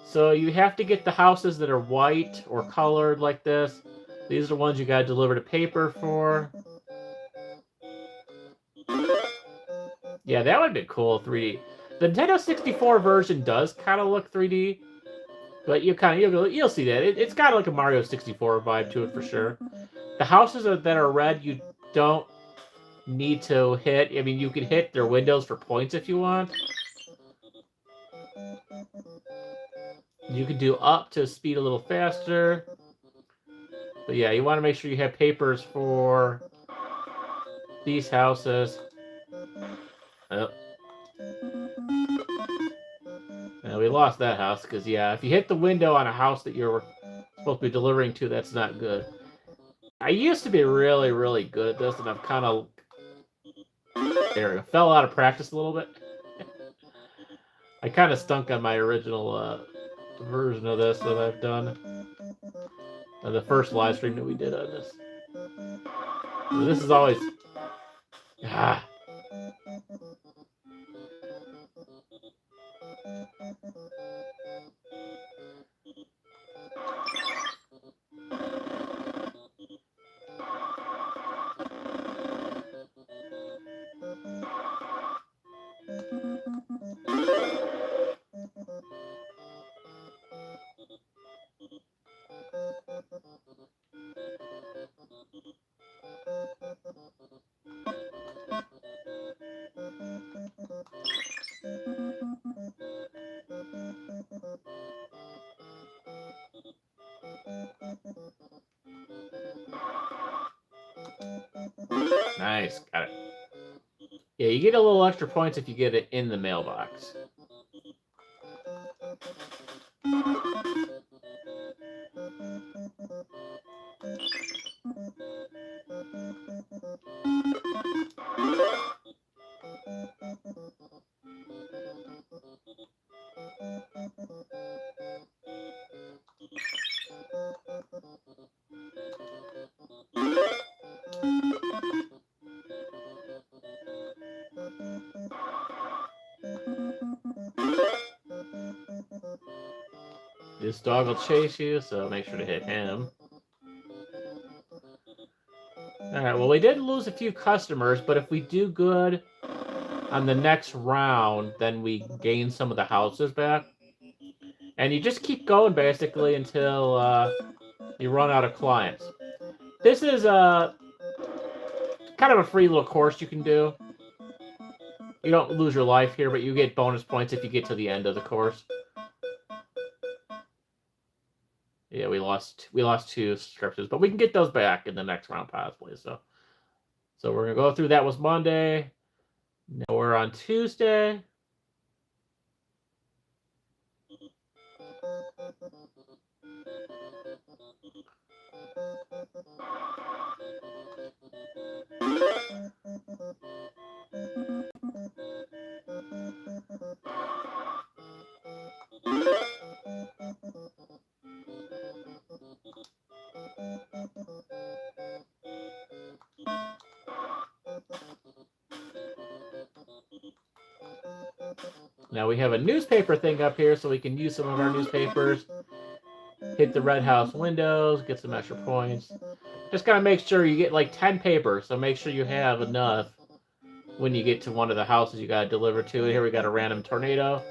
So you have to get the houses that are white or colored like this. These are the ones you got to deliver the paper for. Yeah, that would be cool, 3D. The Nintendo 64 version does kind of look 3D, but you'll see that it's got like a Mario 64 vibe to it for sure. The houses that are red, you don't need to hit. I mean, you can hit their windows for points if you want. You can do up to speed a little faster. But yeah, you want to make sure you have papers for these houses. Oh. Now we lost that house because, yeah, if you hit the window on a house that you're supposed to be delivering to, that's not good. I used to be really, really good at this, and I've kind of fell out of practice a little bit. I kind of stunk on my original version of this that I've done. The first live stream that we did on this. This is always... Nice, got it. Yeah, you get a little extra points if you get it in the mailbox. This dog will chase you, so make sure to hit him. Alright, well, we did lose a few customers, but if we do good on the next round, then we gain some of the houses back. And you just keep going, basically, until you run out of clients. This is kind of a free little course you can do. You don't lose your life here, but you get bonus points if you get to the end of the course. Yeah, we lost 2 subscriptions, but we can get those back in the next round possibly. So we're gonna go through. That was Monday. Now we're on Tuesday. Now we have a newspaper thing up here, so we can use some of our newspapers. Hit the red house windows, get some extra points. Just gotta make sure you get like 10 papers, so make sure you have enough when you get to one of the houses you gotta deliver to. Here we got a random tornado.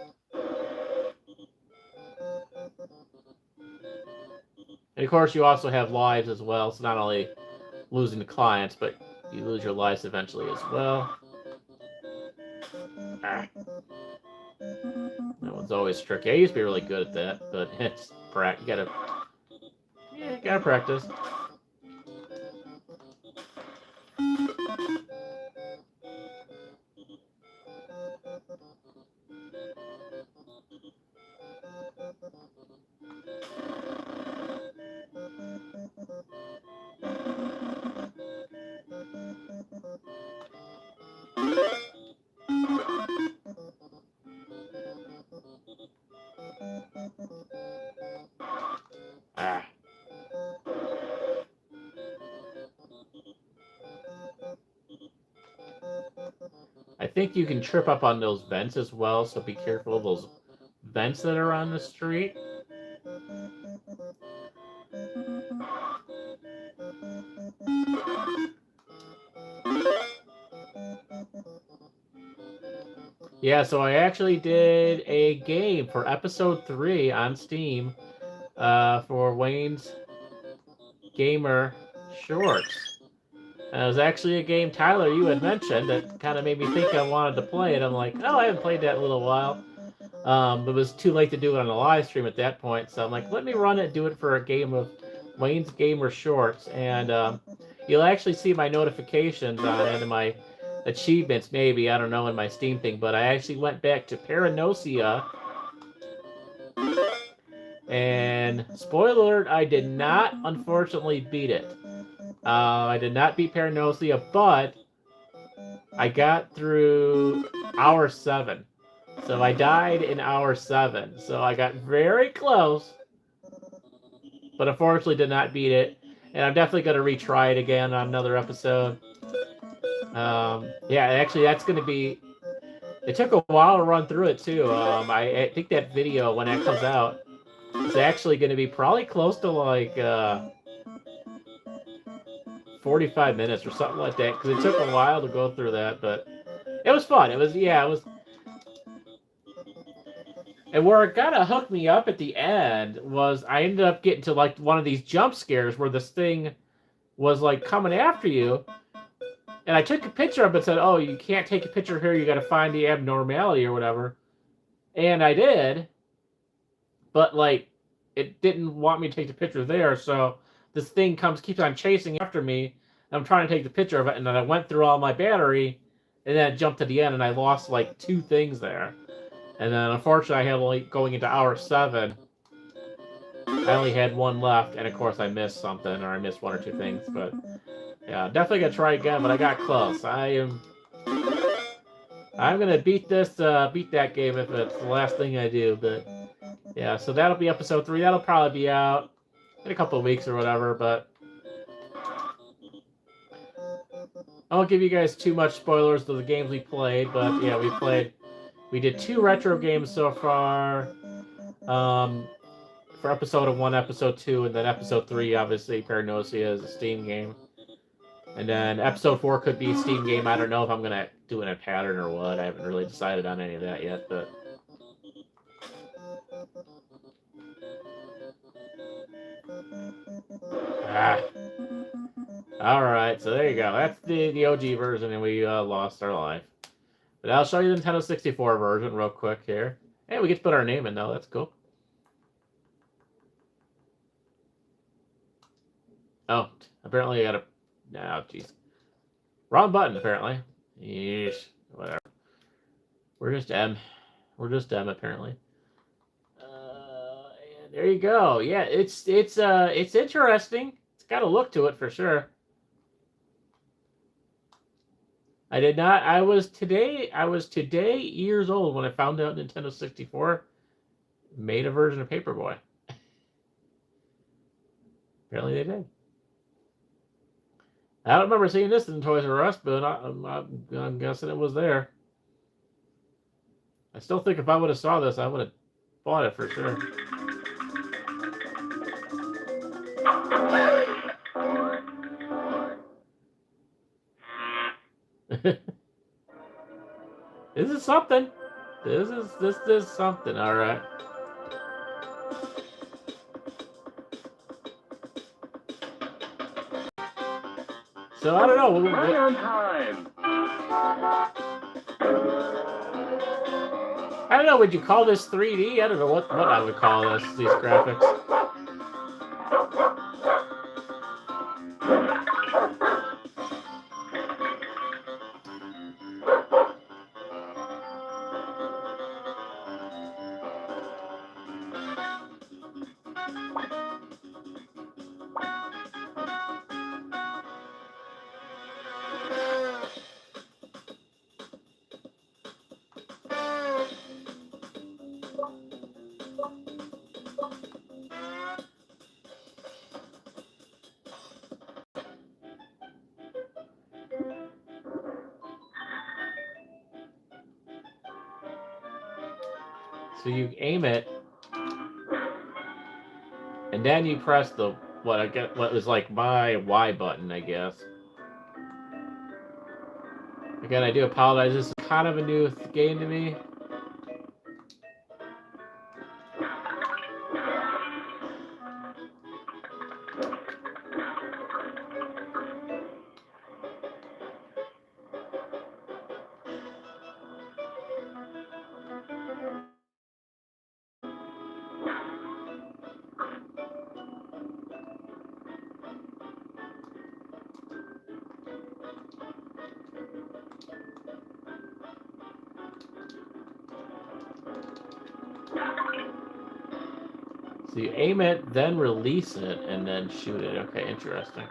And of course you also have lives as well, so not only losing the clients, but you lose your lives eventually as well. Ah. That one's always tricky. I used to be really good at that, but it's you gotta practice. Ah. I think you can trip up on those vents as well, so be careful of those vents that are on the street. Yeah, so I actually did a game for episode 3 on Steam for Wayne's Gamer Shorts. And it was actually a game, Tyler, you had mentioned that kind of made me think I wanted to play it. I'm like, oh, I haven't played that in a little while. But it was too late to do it on a live stream at that point. So I'm like, let me run it, do it for a game of Wayne's Gamer Shorts. And you'll actually see my notifications on it and my achievements, maybe, I don't know, in my Steam thing. But I actually went back to Paranosia. And spoiler alert, I did not, unfortunately, beat it. I did not beat Paranosia, but I got through hour 7. So I died in hour 7. So I got very close, but unfortunately did not beat it. And I'm definitely going to retry it again on another episode. Yeah, actually, that's going to be... It took a while to run through it, too. I think that video, when that comes out, is actually going to be probably close to, like... 45 minutes or something like that, because it took a while to go through that, but it was fun. It was, yeah, it was. And where it kind of hooked me up at the end was I ended up getting to like one of these jump scares where this thing was like coming after you, and I took a picture of it and said, oh, you can't take a picture here, you got to find the abnormality or whatever, and I did, but like it didn't want me to take the picture there, so this thing keeps on chasing after me. I'm trying to take the picture of it, and then I went through all my battery, and then I jumped to the end, and I lost like 2 things there. And then unfortunately, I had only going into hour 7. I only had 1 left, and of course I missed something, or I missed 1 or 2 things. But yeah, definitely gonna try again. But I got close. I'm gonna beat that game if it's the last thing I do. But yeah, so that'll be episode 3. That'll probably be out in a couple of weeks or whatever, but I won't give you guys too much spoilers of the games we played, but yeah, we did 2 retro games so far, for episode 1, episode 2, and then episode 3, obviously, Paranosia is a Steam game, and then episode 4 could be a Steam game. I don't know if I'm going to do it in a pattern or what. I haven't really decided on any of that yet, but Alright, so there you go. That's the OG version, and we lost our life. But I'll show you the Nintendo 64 version real quick here. Hey, we get to put our name in, though. That's cool. Oh, apparently I gotta... No, jeez. Wrong button, apparently. Yeesh. Whatever. We're just M. We're just M, apparently. And there you go. Yeah, it's interesting. It's got a look to it for sure. I did not. I was today years old when I found out Nintendo 64 made a version of Paperboy. Apparently they did. I don't remember seeing this in Toys R Us, but I'm guessing it was there. I still think if I would have saw this, I would have bought it for sure. This is something. This is something. All right. So I don't know. Right on time. I don't know, would you call this 3D? I don't know what I would call these graphics. So you aim it, and then you press the what was like my Y button, I guess. Again, I do apologize. This is kind of a new game to me. So you aim it, then release it, and then shoot it. Okay, interesting.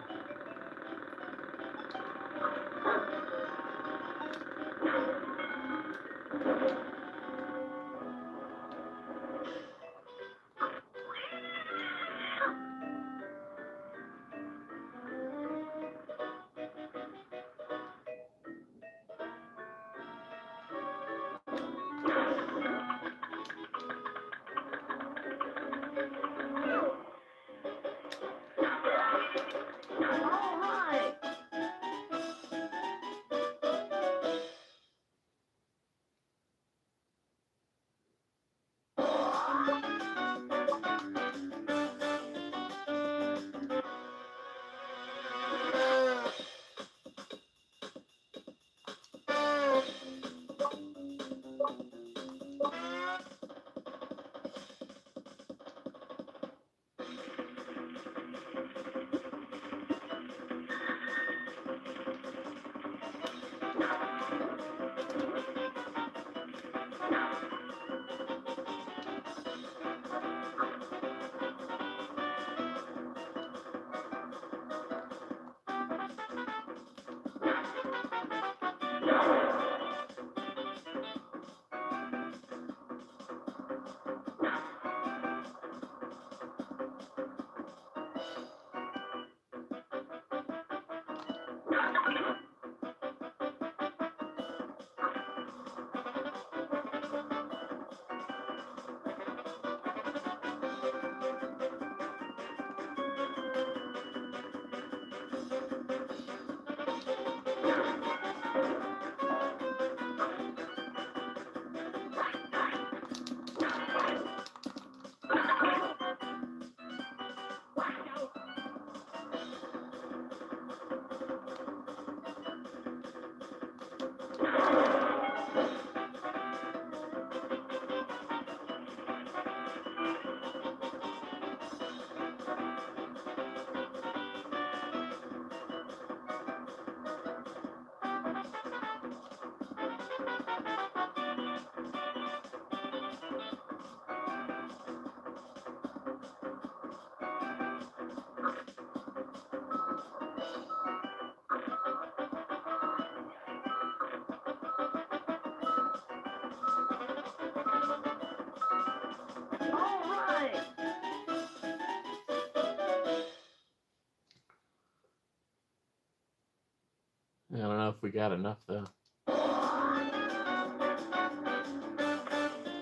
I don't know if we got enough, though.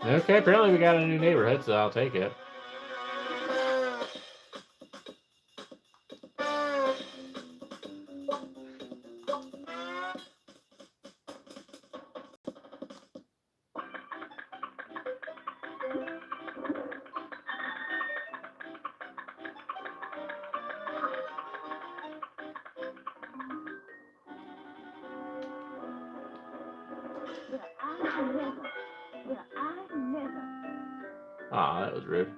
Okay, apparently we got a new neighborhood, so I'll take it. Aw, that was rude.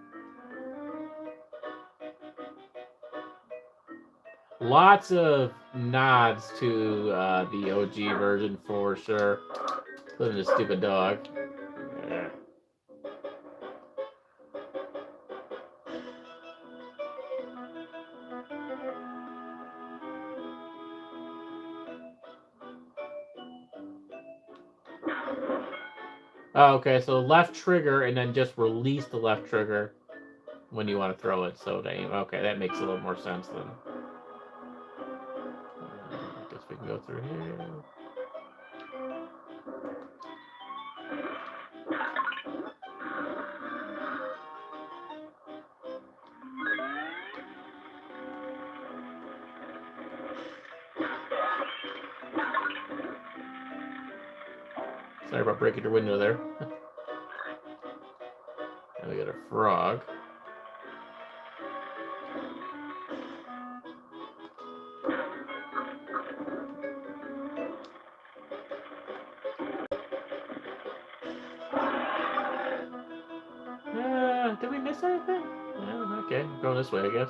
Lots of nods to the OG version for sure. Including the stupid dog. Yeah. Oh, okay, so left trigger and then just release the left trigger when you want to throw it. So to aim. Okay, that makes a little more sense then. I guess we can go through here. Sorry about breaking your window there. And we got a frog. Did we miss anything? Okay, going this way, I guess.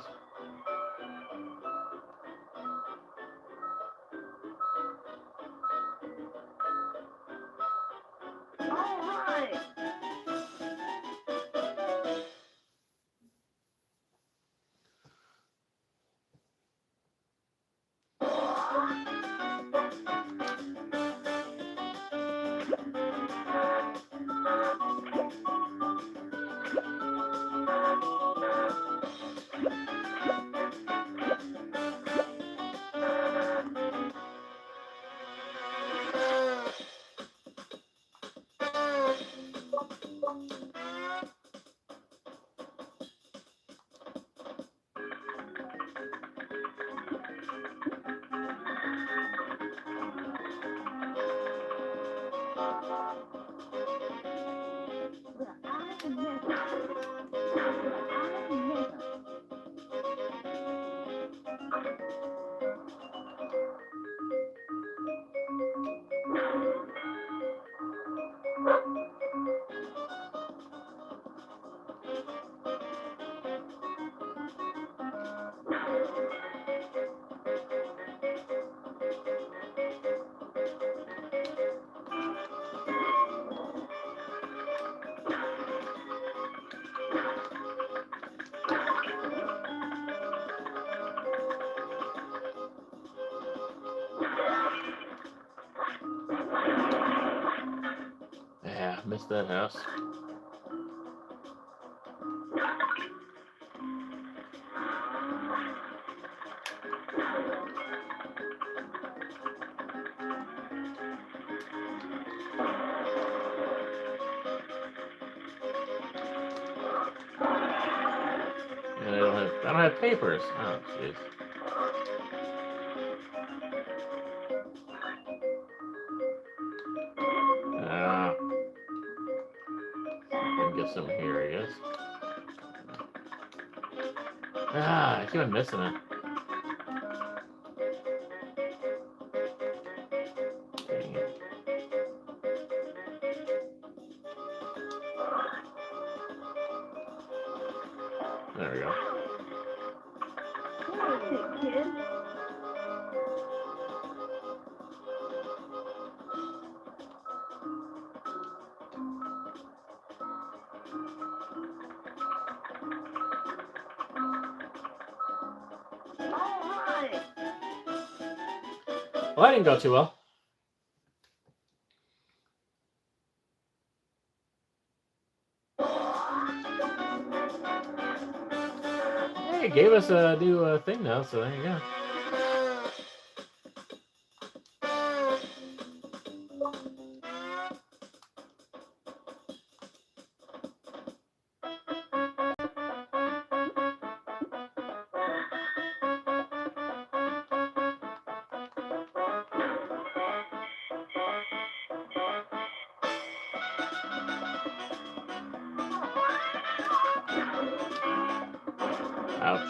Yeah, missed that house. And I don't have papers. Oh, jeez. Get some here, I guess. I keep on missing it. Dang it. There we go. Well, that didn't go too well. Hey, it gave us a new thing now, so there you go. Ouch.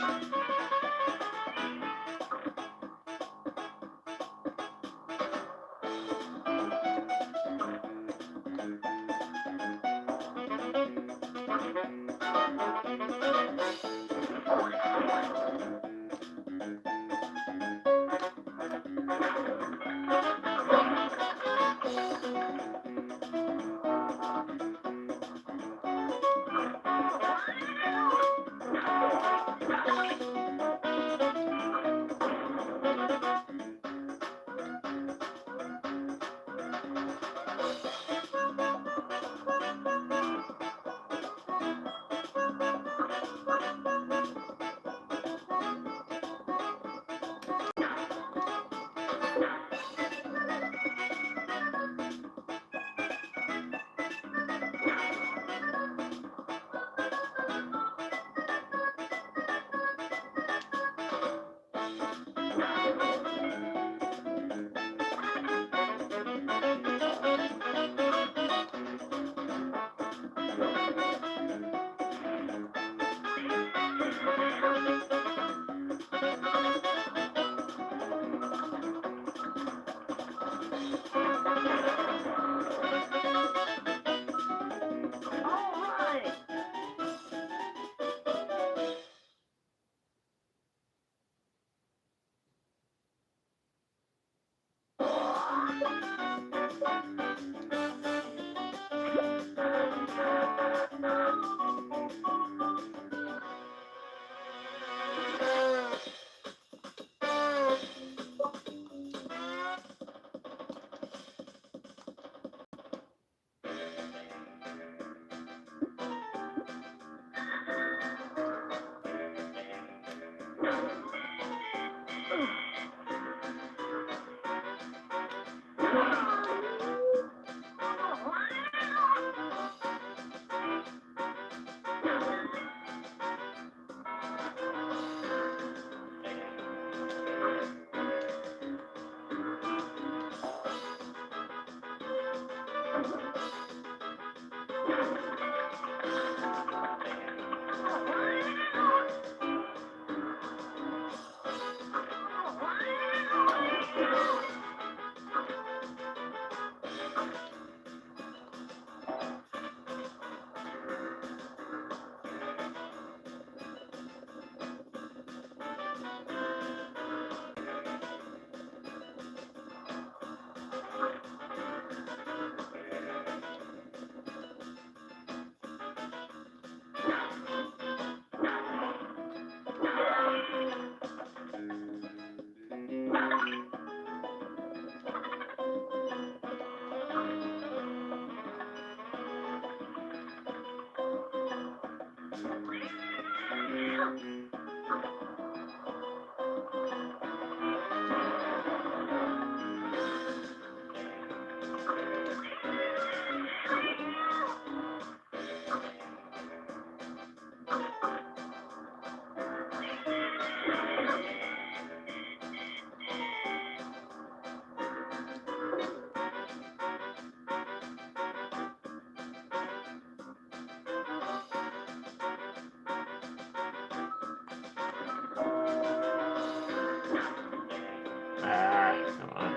Come on.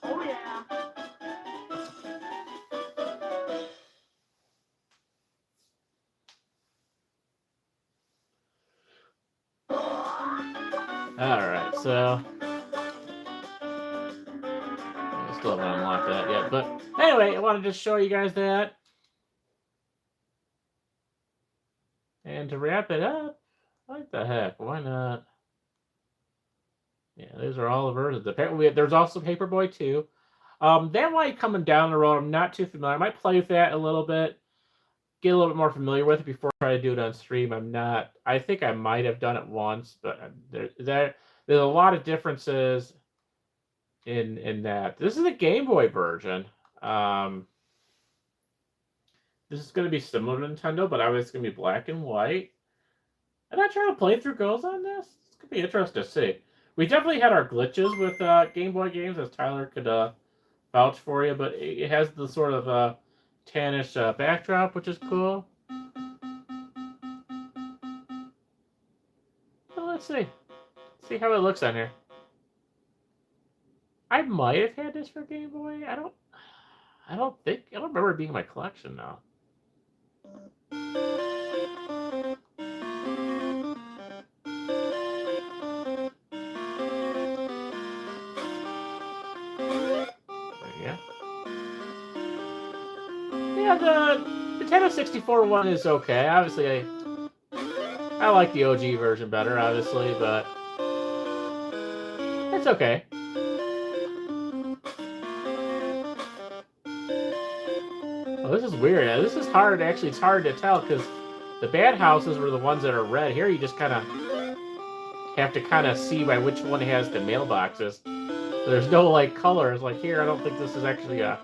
Oh yeah. Alright, so I still haven't unlocked that yet, but anyway, I wanted to show you guys that. And to wrap it up, what the heck, why not? Yeah, those are all the versions. Apparently, there's also Paperboy 2. That might coming down the road. I'm not too familiar. I might play with that a little bit, get a little bit more familiar with it before I try to do it on stream. I'm not. I think I might have done it once, but there's a lot of differences in that. This is a Game Boy version. This is going to be similar to Nintendo, but obviously it's going to be black and white. I'm not sure how playthrough goes on this. It's going to be interesting to see. We definitely had our glitches with Game Boy games, as Tyler could vouch for you, but it has the sort of tannish backdrop, which is cool. Well, let's see. See how it looks on here. I might have had this for Game Boy. I don't remember it being in my collection now. Yeah, the Nintendo 64 one is okay. Obviously, I like the OG version better, obviously, but it's okay. Oh, this is weird. This is hard. Actually, it's hard to tell because the bad houses were the ones that are red. Here, you just kind of have to see by which one has the mailboxes. There's no like colors. Like here, I don't think this is actually a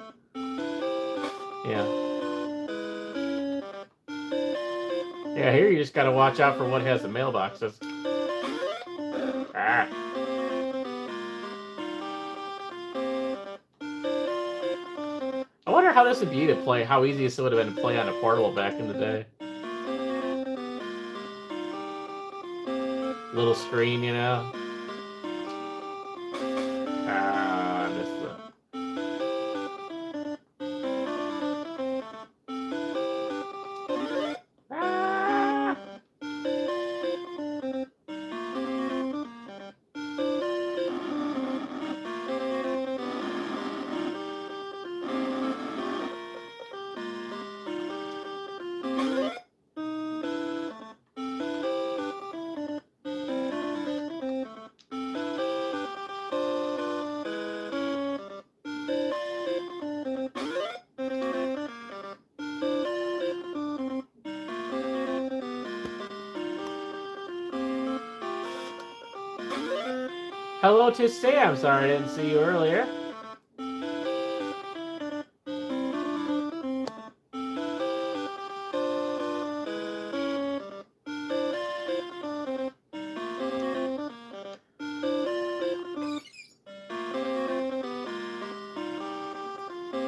Yeah. Yeah, here you just gotta watch out for what has the mailboxes. Ah. I wonder how this would be to play, how easy this would have been to play on a portable back in the day. Little screen, you know? Ah, I missed the... Ah! Hello to Sam. Sorry I didn't see you earlier.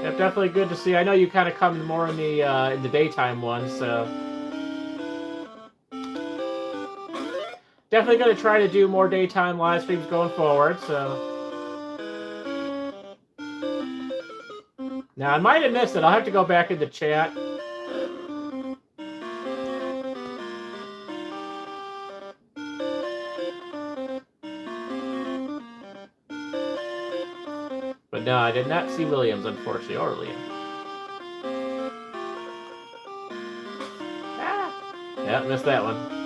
Yeah, definitely good to see. I know you kind of come more in the daytime ones, so definitely going to try to do more daytime live streams going forward. So now I might have missed it. I'll have to go back in the chat. But no, I did not see Williams, unfortunately, or Liam. Ah! Yeah, missed that one.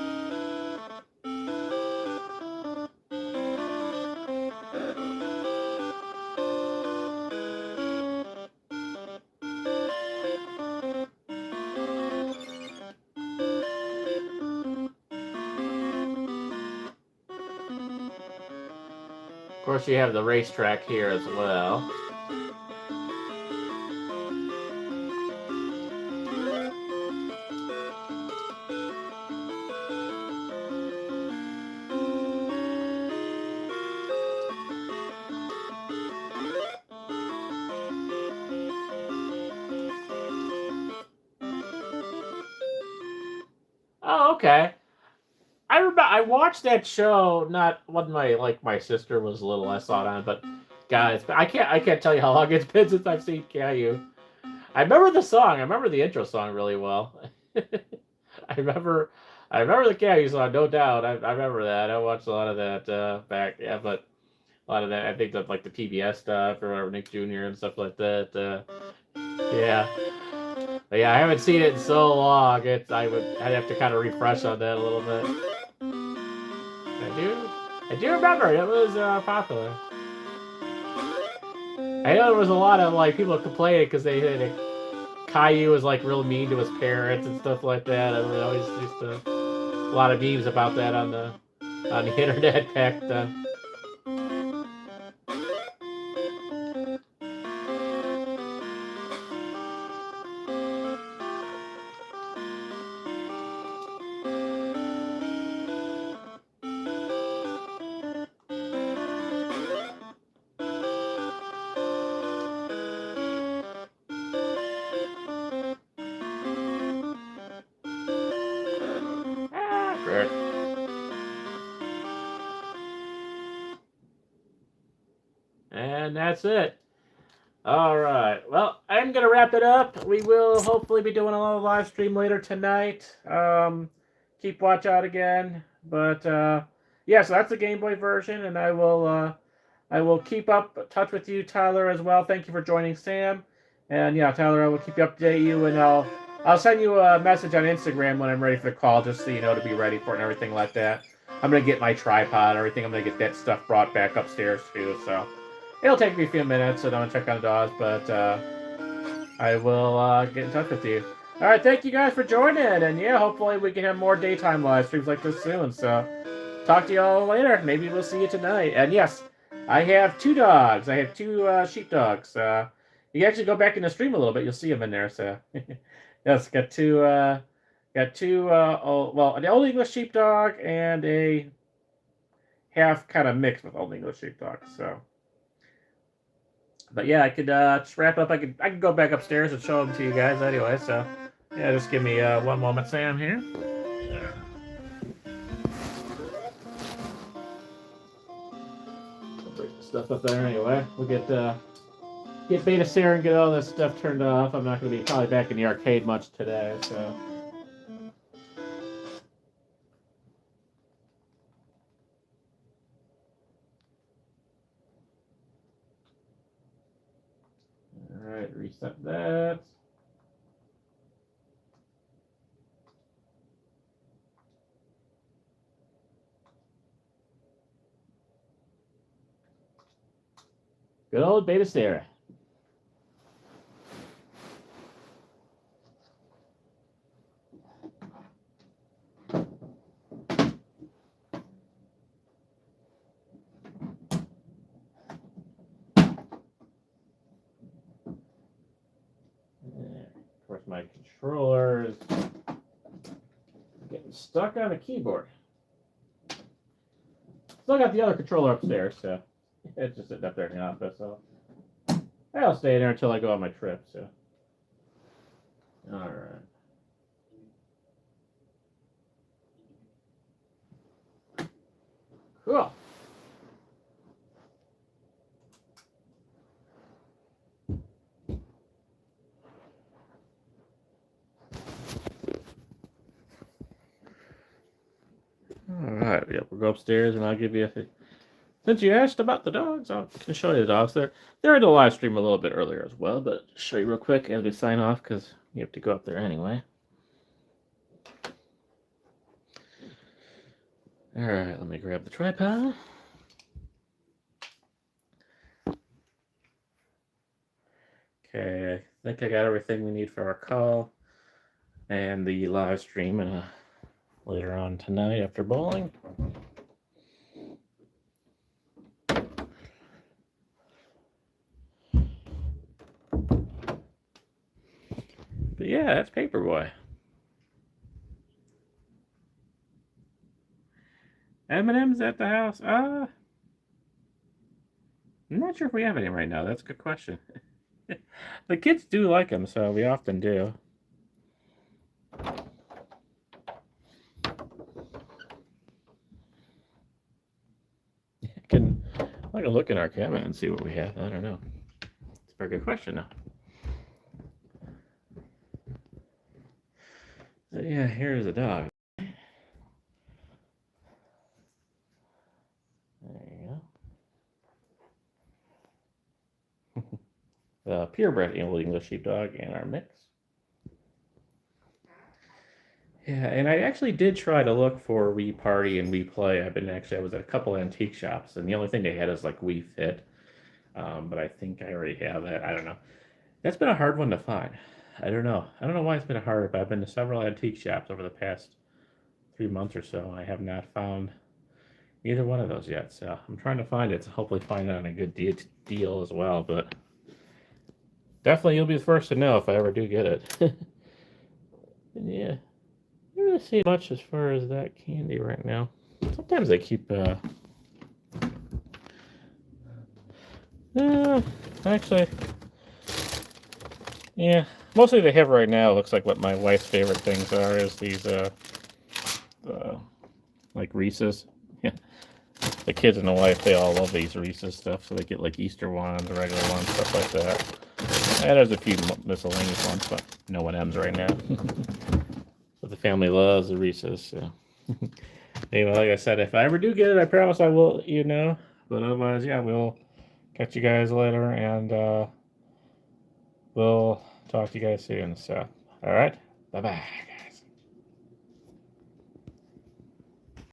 Of course, you have the racetrack here as well. Oh, okay. I remember I watched that show. Not when my sister was little. I saw it on, but guys, I can't tell you how long it's been since I've seen Caillou. I remember the song. I remember the intro song really well. I remember the Caillou song, no doubt. I remember that. I watched a lot of that back. Yeah, but a lot of that. I think that like the PBS stuff or Nick Jr. and stuff like that. Yeah. But yeah, I haven't seen it in so long. I'd have to kind of refresh on that a little bit. I do remember it was popular. I know there was a lot of like people complaining because Caillou was like real mean to his parents and stuff like that. I always used to a lot of memes about that on the internet back then. And that's it. All right. Well, I'm going to wrap it up. We will hopefully be doing a little live stream later tonight. Keep watch out again. But yeah, so that's the Game Boy version, and I will keep up touch with you, Tyler, as well. Thank you for joining, Sam. And yeah, Tyler, I will keep you update you, and I'll send you a message on Instagram when I'm ready for the call, just so you know to be ready for it and everything like that. I'm going to get my tripod and everything. I'm going to get that stuff brought back upstairs, too, so it'll take me a few minutes, so don't check on the dogs, but I will get in touch with you. All right, thank you guys for joining, and yeah, hopefully we can have more daytime live streams like this soon, so talk to you all later. Maybe we'll see you tonight. And yes, I have 2 dogs. I have 2 sheepdogs. You can actually go back in the stream a little bit. You'll see them in there. So, yes, got two. An Old English Sheepdog and a half kind of mixed with Old English Sheepdog. So, but yeah, I could just wrap up. I could go back upstairs and show them to you guys anyway. So, yeah, just give me one moment, Sam here. I'll break the stuff up there anyway. We'll get Beta Sarah and get all this stuff turned off. I'm not going to be probably back in the arcade much today, so. All right, reset that. Good old Beta Sarah. Of course, my controller is getting stuck on the keyboard. Still got the other controller upstairs, so it's just sitting up there in the office. So I'll stay in there until I go on my trip. So, all right. Cool. All right, yep, we'll go upstairs and I'll give you since you asked about the dogs, I can show you the dogs. They're in the live stream a little bit earlier as well, but show you real quick as we sign off because you have to go up there anyway. All right, let me grab the tripod. Okay, I think I got everything we need for our call and the live stream later on tonight after bowling. But yeah, that's Paperboy. M&M's at the house? I'm not sure if we have any right now. That's a good question. The kids do like them, so we often do. I can look in our cabinet and see what we have. I don't know. It's a very good question, though. So yeah, here's the dog. There you go. The purebred Old English Sheepdog and our mix. Yeah, and I actually did try to look for Wii Party and Wii Play. I was at a couple antique shops, and the only thing they had is like Wii Fit. But I think I already have that. I don't know. That's been a hard one to find. I don't know why it's been hard, but I've been to several antique shops over the past 3 months or so. I have not found either one of those yet. So I'm trying to find it to hopefully find it on a good deal as well. But definitely you'll be the first to know if I ever do get it. And yeah, I don't really see much as far as that candy right now. Sometimes they keep actually, yeah, mostly they have right now. Looks like what my wife's favorite things are is these like Reese's. Yeah, the kids and the wife, they all love these Reese's stuff, so they get like Easter ones, regular ones, stuff like that. And there's a few miscellaneous ones, but no M&Ms right now. But the family loves the Reese's. So. Anyway, like I said, if I ever do get it, I promise I will let you know. But otherwise, yeah, we'll catch you guys later, and we'll talk to you guys soon. So, all right, bye-bye.